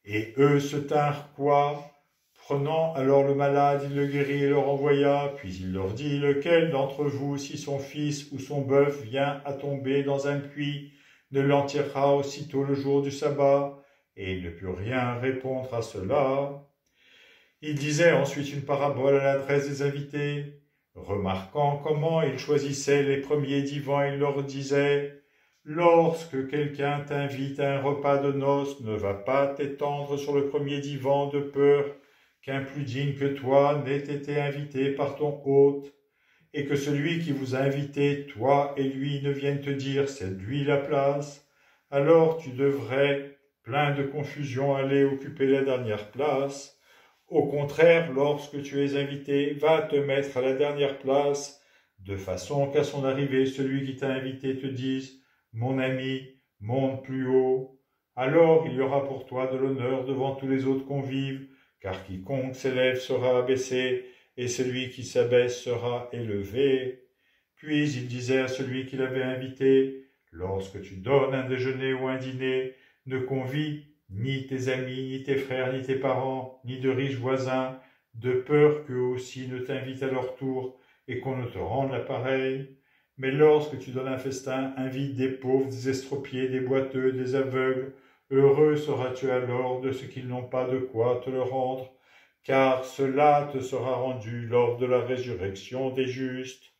Et eux se tinrent quoi? Prenant alors le malade, il le guérit et le renvoya, puis il leur dit, « Lequel d'entre vous, si son fils ou son bœuf vient à tomber dans un puits, ne l'enterrera aussitôt le jour du sabbat ?» Et il ne put rien répondre à cela. Il disait ensuite une parabole à l'adresse des invités. Remarquant comment il choisissait les premiers divans, il leur disait, « Lorsque quelqu'un t'invite à un repas de noces, ne va pas t'étendre sur le premier divan de peur qu'un plus digne que toi n'ait été invité par ton hôte, et que celui qui vous a invité, toi et lui, ne vienne te dire « c'est lui la place ». Alors tu devrais, plein de confusion, aller occuper la dernière place. Au contraire, lorsque tu es invité, va te mettre à la dernière place, de façon qu'à son arrivée, celui qui t'a invité te dise « Mon ami, monte plus haut ». Alors il y aura pour toi de l'honneur devant tous les autres convives, car quiconque s'élève sera abaissé, et celui qui s'abaisse sera élevé. Puis il disait à celui qui l'avait invité, « Lorsque tu donnes un déjeuner ou un dîner, ne convie ni tes amis, ni tes frères, ni tes parents, ni de riches voisins, de peur qu'eux aussi ne t'invitent à leur tour et qu'on ne te rende la pareille. Mais lorsque tu donnes un festin, invite des pauvres, des estropiés, des boiteux, des aveugles. Heureux seras-tu alors de ce qu'ils n'ont pas de quoi te le rendre, car cela te sera rendu lors de la résurrection des justes. »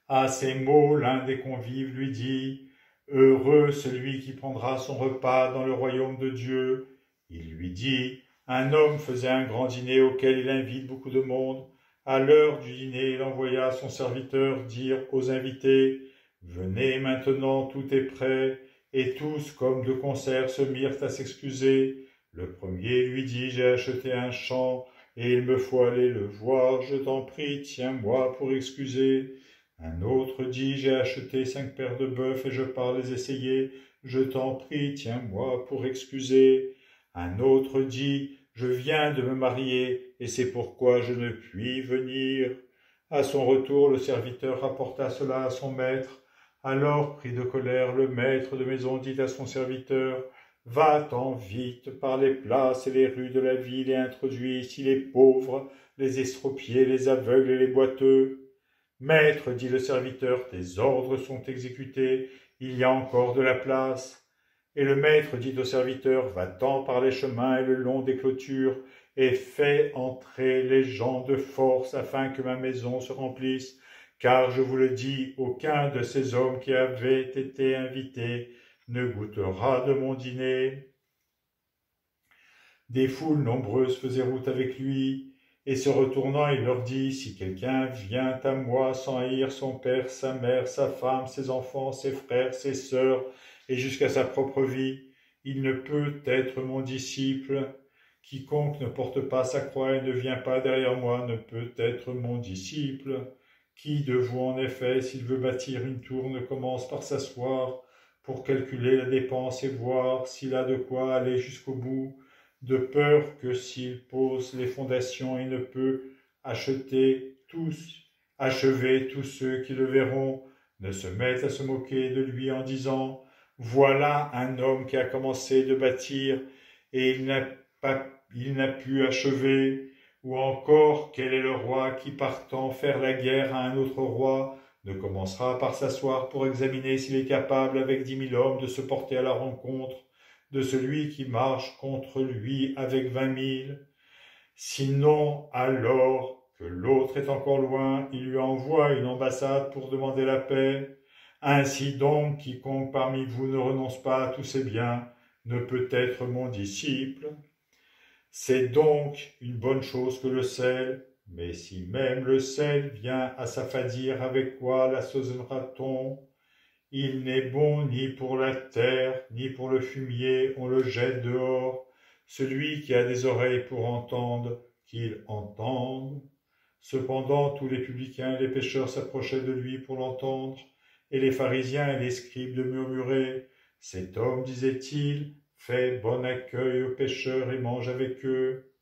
À ces mots, l'un des convives lui dit, « Heureux celui qui prendra son repas dans le royaume de Dieu. » Il lui dit, « Un homme faisait un grand dîner auquel il invite beaucoup de monde. À l'heure du dîner, il envoya son serviteur dire aux invités, « Venez maintenant, tout est prêt. » Et tous, comme de concert, se mirent à s'excuser. Le premier lui dit, « J'ai acheté un champ, et il me faut aller le voir. Je t'en prie, tiens-moi pour excuser. » Un autre dit, « J'ai acheté 5 paires de bœufs, et je pars les essayer. Je t'en prie, tiens-moi pour excuser. » Un autre dit, « Je viens de me marier, et c'est pourquoi je ne puis venir. » À son retour, le serviteur rapporta cela à son maître. Alors, pris de colère, le maître de maison dit à son serviteur, « Va-t'en vite par les places et les rues de la ville et introduis ici les pauvres, les estropiés, les aveugles et les boiteux. » « Maître, dit le serviteur, tes ordres sont exécutés, il y a encore de la place. » Et le maître dit au serviteur, « Va-t'en par les chemins et le long des clôtures, et fais entrer les gens de force afin que ma maison se remplisse. Car je vous le dis, aucun de ces hommes qui avaient été invités ne goûtera de mon dîner. » Des foules nombreuses faisaient route avec lui, et se retournant, il leur dit, « Si quelqu'un vient à moi sans haïr son père, sa mère, sa femme, ses enfants, ses frères, ses sœurs, et jusqu'à sa propre vie, il ne peut être mon disciple. Quiconque ne porte pas sa croix et ne vient pas derrière moi ne peut être mon disciple. Qui de vous, en effet, s'il veut bâtir une tour, ne commence par s'asseoir pour calculer la dépense et voir s'il a de quoi aller jusqu'au bout, de peur que s'il pose les fondations, il ne peut achever tous ceux qui le verront, ne se mettent à se moquer de lui en disant « Voilà un homme qui a commencé de bâtir et il n'a pu achever. » Ou encore, quel est le roi qui, partant faire la guerre à un autre roi, ne commencera par s'asseoir pour examiner s'il est capable, avec 10 000 hommes, de se porter à la rencontre de celui qui marche contre lui avec 20 000. Sinon, alors que l'autre est encore loin, il lui envoie une ambassade pour demander la paix. Ainsi donc, quiconque parmi vous ne renonce pas à tous ses biens ne peut être mon disciple. C'est donc une bonne chose que le sel, mais si même le sel vient à s'affadir, avec quoi l'assaisonnera-t-on? Il n'est bon ni pour la terre, ni pour le fumier, on le jette dehors. Celui qui a des oreilles pour entendre, qu'il entende. Cependant, tous les publicains et les pécheurs s'approchaient de lui pour l'entendre, et les pharisiens et les scribes de murmurer. Cet homme, disait-il, fait bon accueil aux pécheurs et mange avec eux.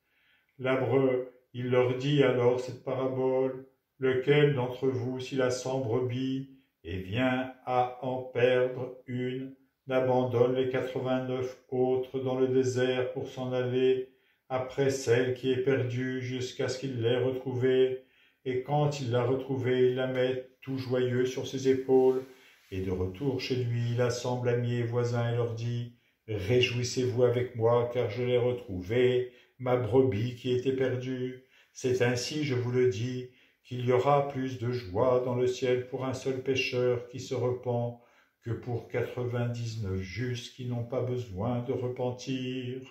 L'Hébreu, il leur dit alors cette parabole. Lequel d'entre vous, s'il a 100 brebis, et vient à en perdre une, n'abandonne les 89 autres dans le désert pour s'en aller après celle qui est perdue jusqu'à ce qu'il l'ait retrouvée, et quand il l'a retrouvée, il la met tout joyeux sur ses épaules, et de retour chez lui, il assemble amis et voisins et leur dit « Réjouissez-vous avec moi, car je l'ai retrouvée, ma brebis qui était perdue. C'est ainsi, je vous le dis, qu'il y aura plus de joie dans le ciel pour un seul pécheur qui se repent que pour 99 justes qui n'ont pas besoin de repentir.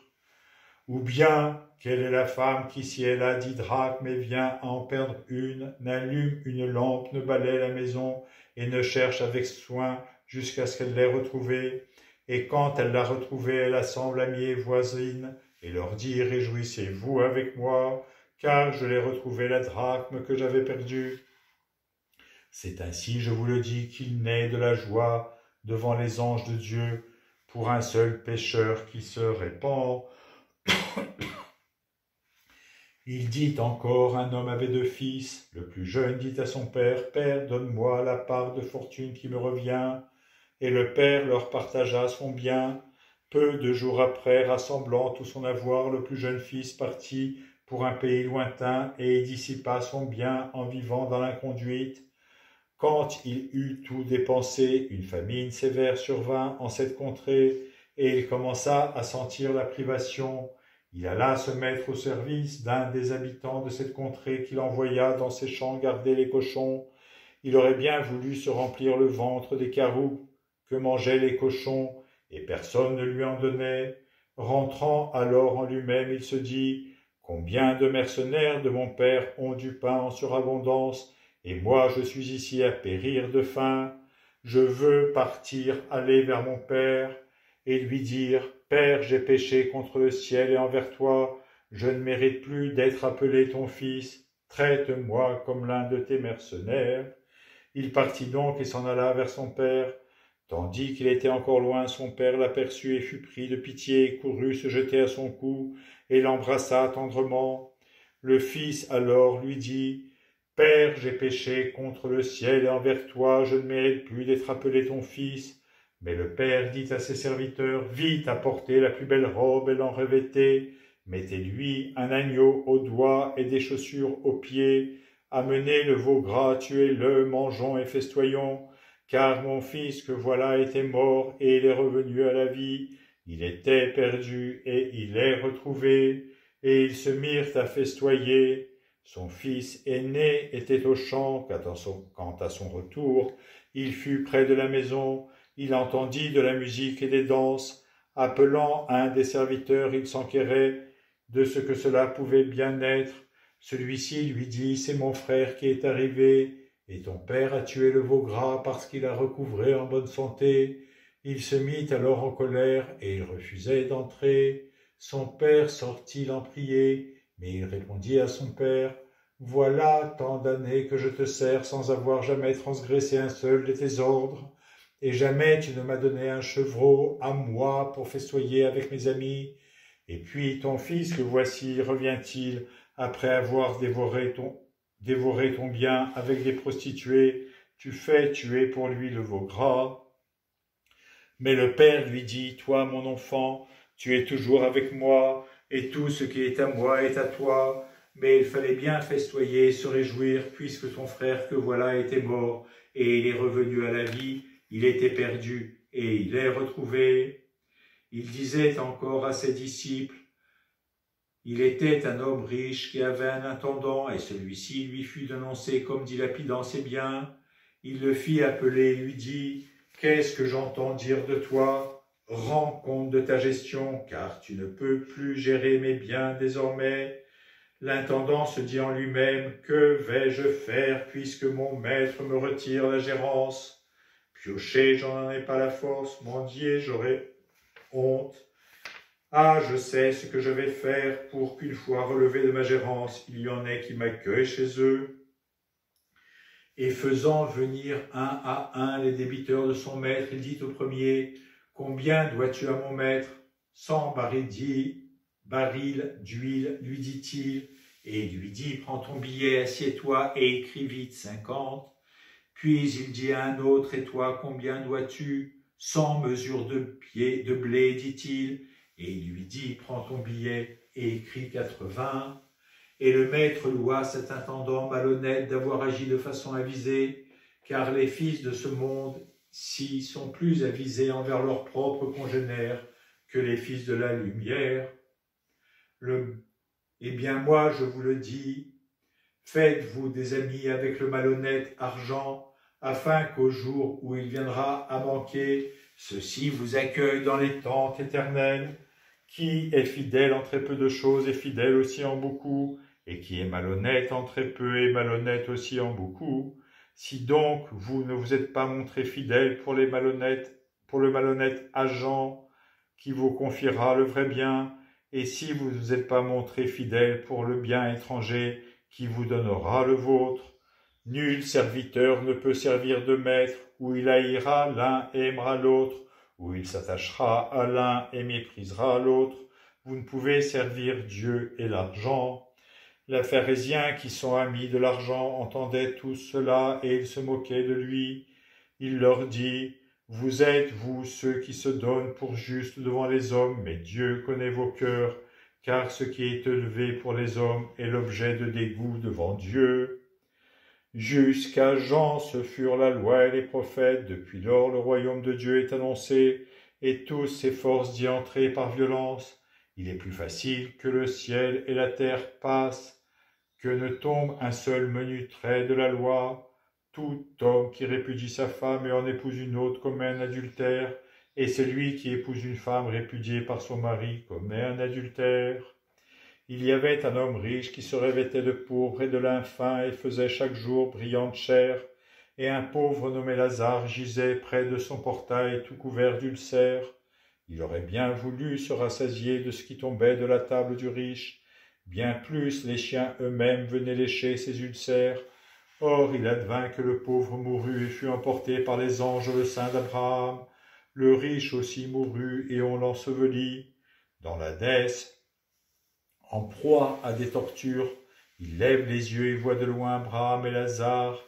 Ou bien, quelle est la femme qui, si elle a 10 drachmes et vient à en perdre une, n'allume une lampe, ne balaie la maison et ne cherche avec soin jusqu'à ce qu'elle l'ait retrouvée? Et quand elle l'a retrouvée, elle assemble amis et voisines et leur dit « Réjouissez-vous avec moi, car je l'ai retrouvé la drachme que j'avais perdue. » C'est ainsi, je vous le dis, qu'il naît de la joie devant les anges de Dieu pour un seul pécheur qui se répand. Il dit encore, un homme avait 2 fils. Le plus jeune dit à son père, « Père, donne-moi la part de fortune qui me revient. » Et le père leur partagea son bien. Peu de jours après, rassemblant tout son avoir, le plus jeune fils partit pour un pays lointain et dissipa son bien en vivant dans l'inconduite. Quand il eut tout dépensé, une famine sévère survint en cette contrée, et il commença à sentir la privation. Il alla se mettre au service d'un des habitants de cette contrée qu'il envoya dans ses champs garder les cochons. Il aurait bien voulu se remplir le ventre des caroubes que mangeaient les cochons, et personne ne lui en donnait. Rentrant alors en lui-même, il se dit « Combien de mercenaires de mon père ont du pain en surabondance, et moi je suis ici à périr de faim. Je veux partir, aller vers mon père, et lui dire « Père, j'ai péché contre le ciel et envers toi, je ne mérite plus d'être appelé ton fils, traite-moi comme l'un de tes mercenaires. » Il partit donc et s'en alla vers son père. Tandis qu'il était encore loin, son père l'aperçut et fut pris de pitié et courut se jeter à son cou et l'embrassa tendrement. Le fils alors lui dit « Père, j'ai péché contre le ciel et envers toi, je ne mérite plus d'être appelé ton fils. » Mais le père dit à ses serviteurs « Vite, apportez la plus belle robe et l'en revêtez, mettez-lui un agneau au doigt et des chaussures aux pieds, amenez le veau gras, tuez-le, mangeons et festoyons. Car mon fils que voilà était mort et il est revenu à la vie. Il était perdu et il est retrouvé. » Et ils se mirent à festoyer. Son fils aîné était au champ, quand à son retour, il fut près de la maison. Il entendit de la musique et des danses. Appelant un des serviteurs, il s'enquérait de ce que cela pouvait bien être. Celui-ci lui dit « C'est mon frère qui est arrivé. Et ton père a tué le veau gras parce qu'il a recouvré en bonne santé. » Il se mit alors en colère et il refusait d'entrer. Son père sortit l'en prier, mais il répondit à son père « Voilà tant d'années que je te sers sans avoir jamais transgressé un seul de tes ordres, et jamais tu ne m'as donné un chevreau à moi pour festoyer avec mes amis. Et puis ton fils que voici revient-il après avoir dévoré ton bien avec des prostituées, tu fais tuer pour lui le veau gras. » Mais le père lui dit, « Toi, mon enfant, tu es toujours avec moi, et tout ce qui est à moi est à toi. Mais il fallait bien festoyer et se réjouir, puisque ton frère que voilà était mort, et il est revenu à la vie, il était perdu, et il est retrouvé. » Il disait encore à ses disciples, « Il était un homme riche qui avait un intendant, et celui-ci lui fut dénoncé comme dilapidant ses biens. Il le fit appeler et lui dit, « Qu'est-ce que j'entends dire de toi? Rends compte de ta gestion, car tu ne peux plus gérer mes biens désormais. L'intendant se dit en lui-même, que vais-je faire puisque mon maître me retire la gérance? Piocher, j'en ai pas la force, mendier, j'aurai honte. Ah, je sais ce que je vais faire pour qu'une fois relevé de ma gérance, il y en ait qui m'accueillent chez eux. Et faisant venir un à un les débiteurs de son maître, il dit au premier, « Combien dois-tu à mon maître? 100 barils d'huile, lui dit-il. Et il lui dit, « Prends ton billet, assieds-toi et écris vite 50. » Puis il dit à un autre, « Et toi, combien dois-tu? 100 mesures de blé, dit-il. » Et il lui dit, « Prends ton billet et écris 80. » Et le maître loua cet intendant malhonnête d'avoir agi de façon avisée, car les fils de ce monde-ci sont plus avisés envers leurs propres congénères que les fils de la lumière. Eh bien moi, je vous le dis, faites-vous des amis avec le malhonnête argent, afin qu'au jour où il viendra à manquer, ceux-ci vous accueillent dans les tentes éternelles. Qui est fidèle en très peu de choses est fidèle aussi en beaucoup, et qui est malhonnête en très peu est malhonnête aussi en beaucoup. Si donc vous ne vous êtes pas montré fidèle pour le malhonnête agent qui vous confiera le vrai bien, et si vous ne vous êtes pas montré fidèle pour le bien étranger qui vous donnera le vôtre, nul serviteur ne peut servir de maître, où il haïra l'un et aimera l'autre, où il s'attachera à l'un et méprisera l'autre. Vous ne pouvez servir Dieu et l'argent. Les pharisiens qui sont amis de l'argent entendaient tout cela et ils se moquaient de lui. Il leur dit, « Vous êtes, vous, ceux qui se donnent pour justes devant les hommes, mais Dieu connaît vos cœurs, car ce qui est élevé pour les hommes est l'objet de dégoût devant Dieu. » Jusqu'à Jean, ce furent la loi et les prophètes. Depuis lors, le royaume de Dieu est annoncé, et tous s'efforcent d'y entrer par violence. Il est plus facile que le ciel et la terre passent, que ne tombe un seul menu trait de la loi. Tout homme qui répudie sa femme et en épouse une autre commet un adultère, et celui qui épouse une femme répudiée par son mari commet un adultère. Il y avait un homme riche qui se revêtait de pourpre et de lin fin et faisait chaque jour brillante chair, et un pauvre nommé Lazare gisait près de son portail tout couvert d'ulcères. Il aurait bien voulu se rassasier de ce qui tombait de la table du riche. Bien plus, les chiens eux-mêmes venaient lécher ses ulcères. Or, il advint que le pauvre mourut et fut emporté par les anges au sein d'Abraham. Le riche aussi mourut et on l'ensevelit. Dans l'Hadès, en proie à des tortures, il lève les yeux et voit de loin Abraham et Lazare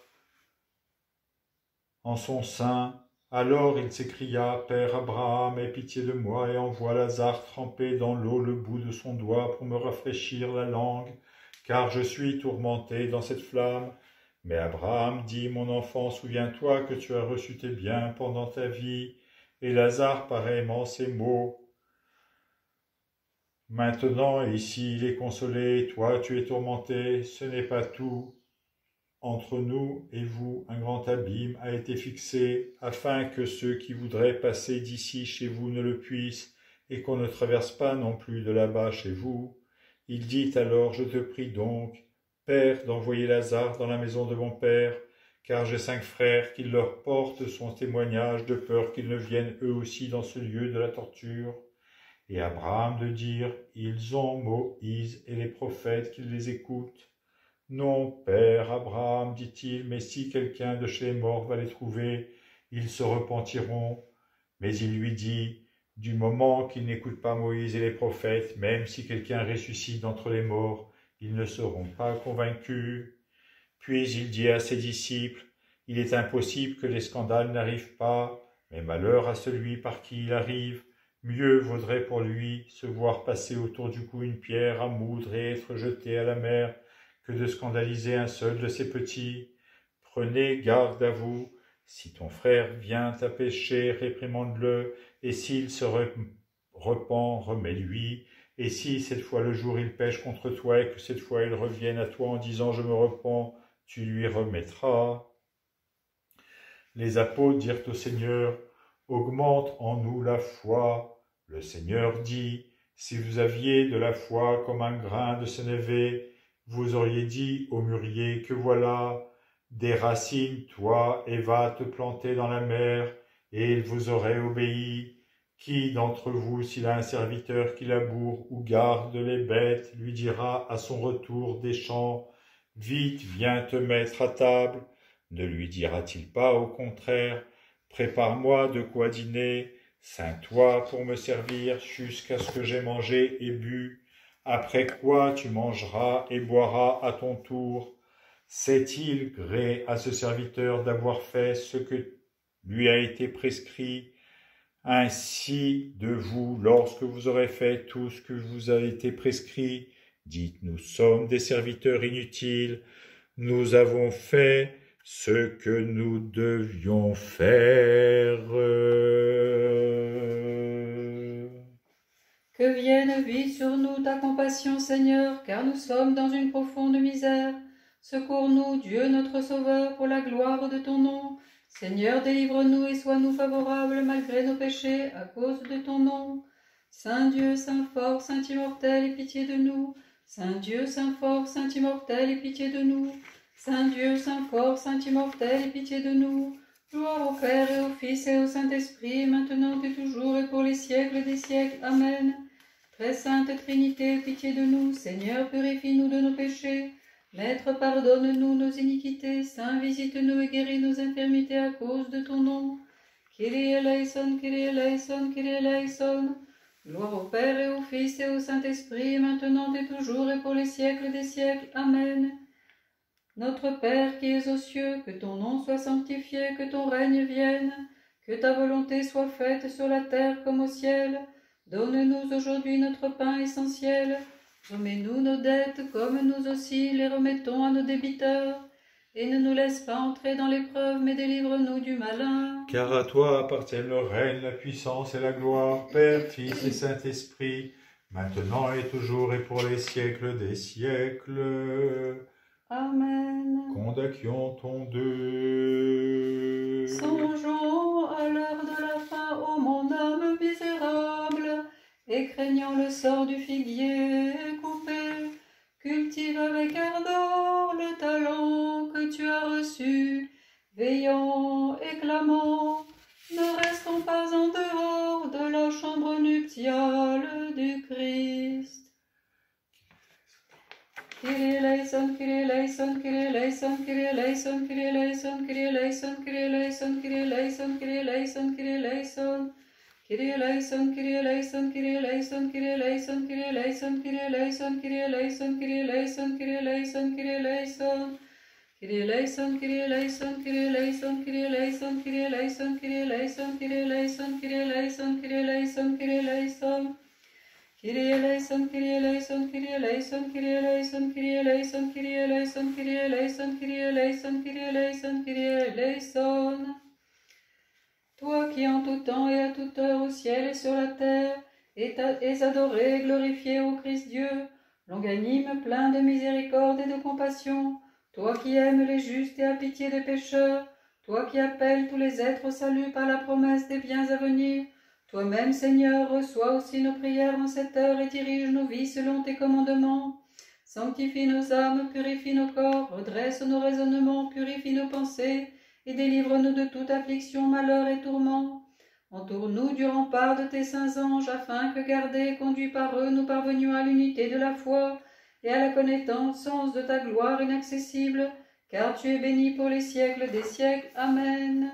en son sein. Alors il s'écria, « Père Abraham, aie pitié de moi et envoie Lazare tremper dans l'eau le bout de son doigt pour me rafraîchir la langue, car je suis tourmenté dans cette flamme. » Mais Abraham dit, « Mon enfant, souviens-toi que tu as reçu tes biens pendant ta vie. » Et Lazare pareillement ces mots. Maintenant, ici, il est consolé, toi tu es tourmenté, ce n'est pas tout. Entre nous et vous, un grand abîme a été fixé, afin que ceux qui voudraient passer d'ici chez vous ne le puissent, et qu'on ne traverse pas non plus de là-bas chez vous. Il dit alors, je te prie donc, Père, d'envoyer Lazare dans la maison de mon Père, car j'ai 5 frères, qu'il leur porte son témoignage de peur qu'ils ne viennent eux aussi dans ce lieu de la torture. Et Abraham de dire, ils ont Moïse et les prophètes qui les écoutent. Non, Père Abraham, dit-il, mais si quelqu'un de chez les morts va les trouver, ils se repentiront. Mais il lui dit, du moment qu'ils n'écoutent pas Moïse et les prophètes, même si quelqu'un ressuscite d'entre les morts, ils ne seront pas convaincus. Puis il dit à ses disciples, il est impossible que les scandales n'arrivent pas, mais malheur à celui par qui il arrive. Mieux vaudrait pour lui se voir passer autour du cou une pierre à moudre et être jeté à la mer, que de scandaliser un seul de ses petits. Prenez garde à vous. Si ton frère vient à pécher, réprimande-le, et s'il se repent, remets-lui. Et si cette fois le jour il pêche contre toi et que cette fois il revienne à toi en disant « Je me repens », tu lui remettras. Les apôtres dirent au Seigneur, « augmente en nous la foi. Le Seigneur dit, si vous aviez de la foi comme un grain de sénévé, vous auriez dit au mûrier que voilà, déracine-toi et va te planter dans la mer, et il vous aurait obéi. Qui d'entre vous, s'il a un serviteur qui laboure ou garde les bêtes, lui dira à son retour des champs, « Vite, viens te mettre à table », ne lui dira-t-il pas au contraire, « Prépare-moi de quoi dîner, ceins-toi pour me servir jusqu'à ce que j'aie mangé et bu, après quoi tu mangeras et boiras à ton tour. Sait-il gré à ce serviteur d'avoir fait ce que lui a été prescrit ? Ainsi de vous, lorsque vous aurez fait tout ce que vous a été prescrit, dites, nous sommes des serviteurs inutiles, nous avons fait ce que nous devions faire. Que vienne vite sur nous ta compassion, Seigneur, car nous sommes dans une profonde misère. Secours-nous, Dieu notre Sauveur, pour la gloire de ton nom. Seigneur, délivre-nous et sois-nous favorables malgré nos péchés, à cause de ton nom. Saint Dieu, Saint fort, Saint immortel, aie pitié de nous. Saint Dieu, Saint fort, Saint immortel, aie pitié de nous. Saint Dieu, Saint fort, Saint immortel, aie pitié de nous. Gloire au Père et au Fils et au Saint-Esprit, maintenant et toujours et pour les siècles des siècles. Amen. Très sainte Trinité, aie pitié de nous. Seigneur, purifie-nous de nos péchés. Maître, pardonne-nous nos iniquités. Saint, visite-nous et guéris nos infirmités à cause de ton nom. Kyrie eleison, Kyrie eleison, Kyrie eleison. Gloire au Père et au Fils et au Saint-Esprit, maintenant et toujours et pour les siècles des siècles. Amen. Notre Père qui es aux cieux, que ton nom soit sanctifié, que ton règne vienne, que ta volonté soit faite sur la terre comme au ciel. Donne-nous aujourd'hui notre pain essentiel. Remets-nous nos dettes comme nous aussi les remettons à nos débiteurs. Et ne nous laisse pas entrer dans l'épreuve, mais délivre-nous du malin. Car à toi appartiennent le règne, la puissance et la gloire, Père, Fils et Saint-Esprit, maintenant et toujours et pour les siècles des siècles. Amen. Condaquion ton deux. Songeons à l'heure de la fin, ô mon âme misérable, et craignant le sort du figuier coupé, cultive avec ardor le talent que tu as reçu, veillant et clamant, ne restons pas en dehors de la chambre nuptiale du Christ. Kyrie eleison, Kyrie eleison, Kyrie eleison, Kyrie eleison, Kyrie eleison, Kyrie eleison, Kyrie eleison, Kyrie eleison, Kyrie eleison, Kyrie eleison. Kyrie eleison, Kyrie eleison, Kyrie eleison, Kyrie eleison, Kyrie eleison, Kyrie eleison, Kyrie eleison, Kyrie eleison, Kyrie eleison, Kyrie eleison. Kyrie eleison, Kyrie eleison, Kyrie eleison, Kyrie eleison, Kyrie eleison, Kyrie eleison, Kyrie eleison, Kyrie eleison, Kyrie eleison, Kyrie eleison. Kyrie eleison, Kyrie eleison, Kyrie eleison, Kyrie eleison, Kyrie eleison, Kyrie eleison, Kyrie eleison, Kyrie eleison, Kyrie eleison, Kyrie eleison. Toi qui en tout temps et à toute heure au ciel et sur la terre, es adoré et glorifié ô Christ Dieu, longanime, plein de miséricorde et de compassion, toi qui aimes les justes et as pitié des pécheurs, toi qui appelles tous les êtres au salut par la promesse des biens à venir, toi-même, Seigneur, reçois aussi nos prières en cette heure et dirige nos vies selon tes commandements. Sanctifie nos âmes, purifie nos corps, redresse nos raisonnements, purifie nos pensées, et délivre-nous de toute affliction, malheur et tourment. Entoure-nous du rempart de tes saints anges, afin que, gardés et conduits par eux, nous parvenions à l'unité de la foi et à la connaissance de ta gloire inaccessible, car tu es béni pour les siècles des siècles. Amen.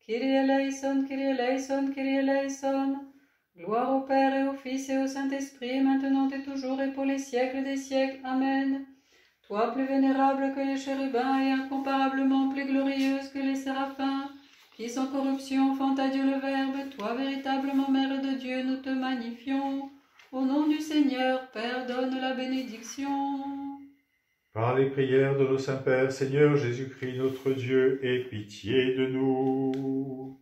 Kyrie eleison, Kyrie eleison, Kyrie eleison. Gloire au Père et au Fils et au Saint-Esprit, maintenant et toujours et pour les siècles des siècles. Amen. Toi plus vénérable que les chérubins et incomparablement plus glorieuse que les séraphins, qui sans corruption enfantent à Dieu le Verbe, toi véritablement Mère de Dieu, nous te magnifions. Au nom du Seigneur, Père, donne la bénédiction. Par les prières de nos saints pères, Seigneur Jésus-Christ, notre Dieu, aie pitié de nous.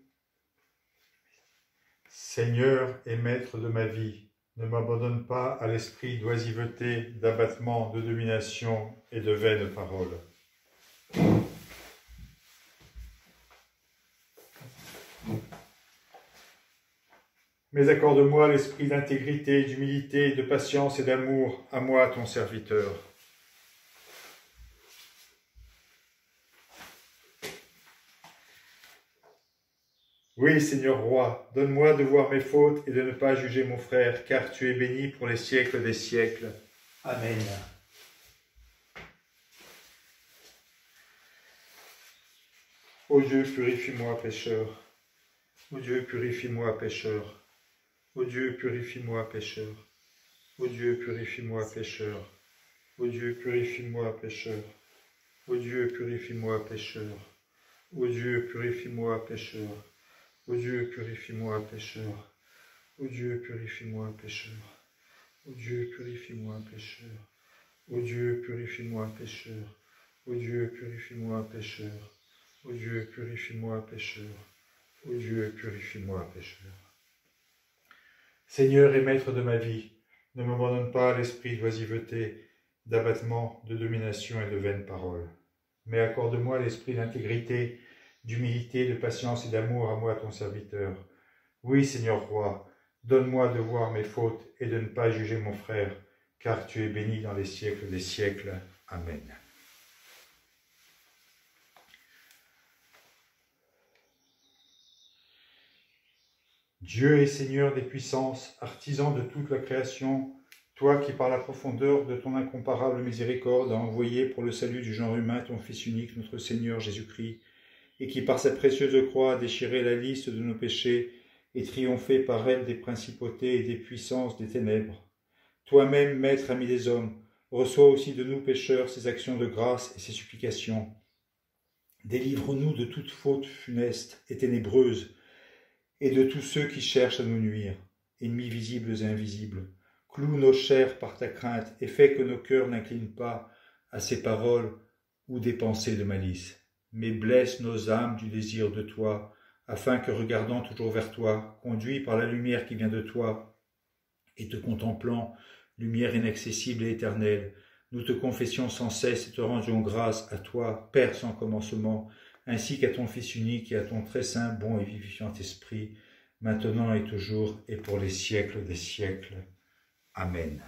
Seigneur et Maître de ma vie, ne m'abandonne pas à l'esprit d'oisiveté, d'abattement, de domination et de vaines paroles. Mais accorde-moi l'esprit d'intégrité, d'humilité, de patience et d'amour, à moi, ton serviteur. Oui, Seigneur roi, donne-moi de voir mes fautes et de ne pas juger mon frère, car tu es béni pour les siècles des siècles. Amen. Ô Dieu, purifie-moi, pécheur. Ô Dieu, purifie-moi, pécheur. Ô Dieu, purifie-moi, pécheur. Ô Dieu, purifie-moi, pécheur. Ô Dieu, purifie-moi, pécheur. Ô Dieu, purifie-moi, pécheur. Ô Dieu, purifie-moi, pécheur. Ô Dieu, purifie-moi, pécheur. Ô Dieu, purifie-moi, pécheur. Ô Dieu, purifie-moi, pécheur. Ô Dieu, purifie-moi, pécheur. Ô Dieu, purifie-moi, pécheur. Ô Dieu, purifie-moi, pécheur. Ô Dieu, purifie-moi, pécheur. Seigneur et Maître de ma vie, ne m'abandonne pas à l'esprit d'oisiveté, d'abattement, de domination et de vaines paroles. Mais accorde-moi l'esprit d'intégrité, d'humilité, de patience et d'amour à moi, ton serviteur. Oui, Seigneur roi, donne-moi de voir mes fautes et de ne pas juger mon frère, car tu es béni dans les siècles des siècles. Amen. Dieu est Seigneur des puissances, artisan de toute la création, toi qui par la profondeur de ton incomparable miséricorde as envoyé pour le salut du genre humain ton Fils unique, notre Seigneur Jésus-Christ, et qui par sa précieuse croix a déchiré la liste de nos péchés et triomphé par elle des principautés et des puissances des ténèbres. Toi-même, Maître ami des hommes, reçois aussi de nous pécheurs ces actions de grâce et ces supplications. Délivre-nous de toute faute funeste et ténébreuse, et de tous ceux qui cherchent à nous nuire, ennemis visibles et invisibles. Cloue nos chairs par ta crainte et fais que nos cœurs n'inclinent pas à ces paroles ou des pensées de malice. Mais blesse nos âmes du désir de toi, afin que, regardant toujours vers toi, conduits par la lumière qui vient de toi, et te contemplant, lumière inaccessible et éternelle, nous te confessions sans cesse et te rendions grâce à toi, Père sans commencement, ainsi qu'à ton Fils unique et à ton très saint, bon et vivifiant Esprit, maintenant et toujours et pour les siècles des siècles. Amen.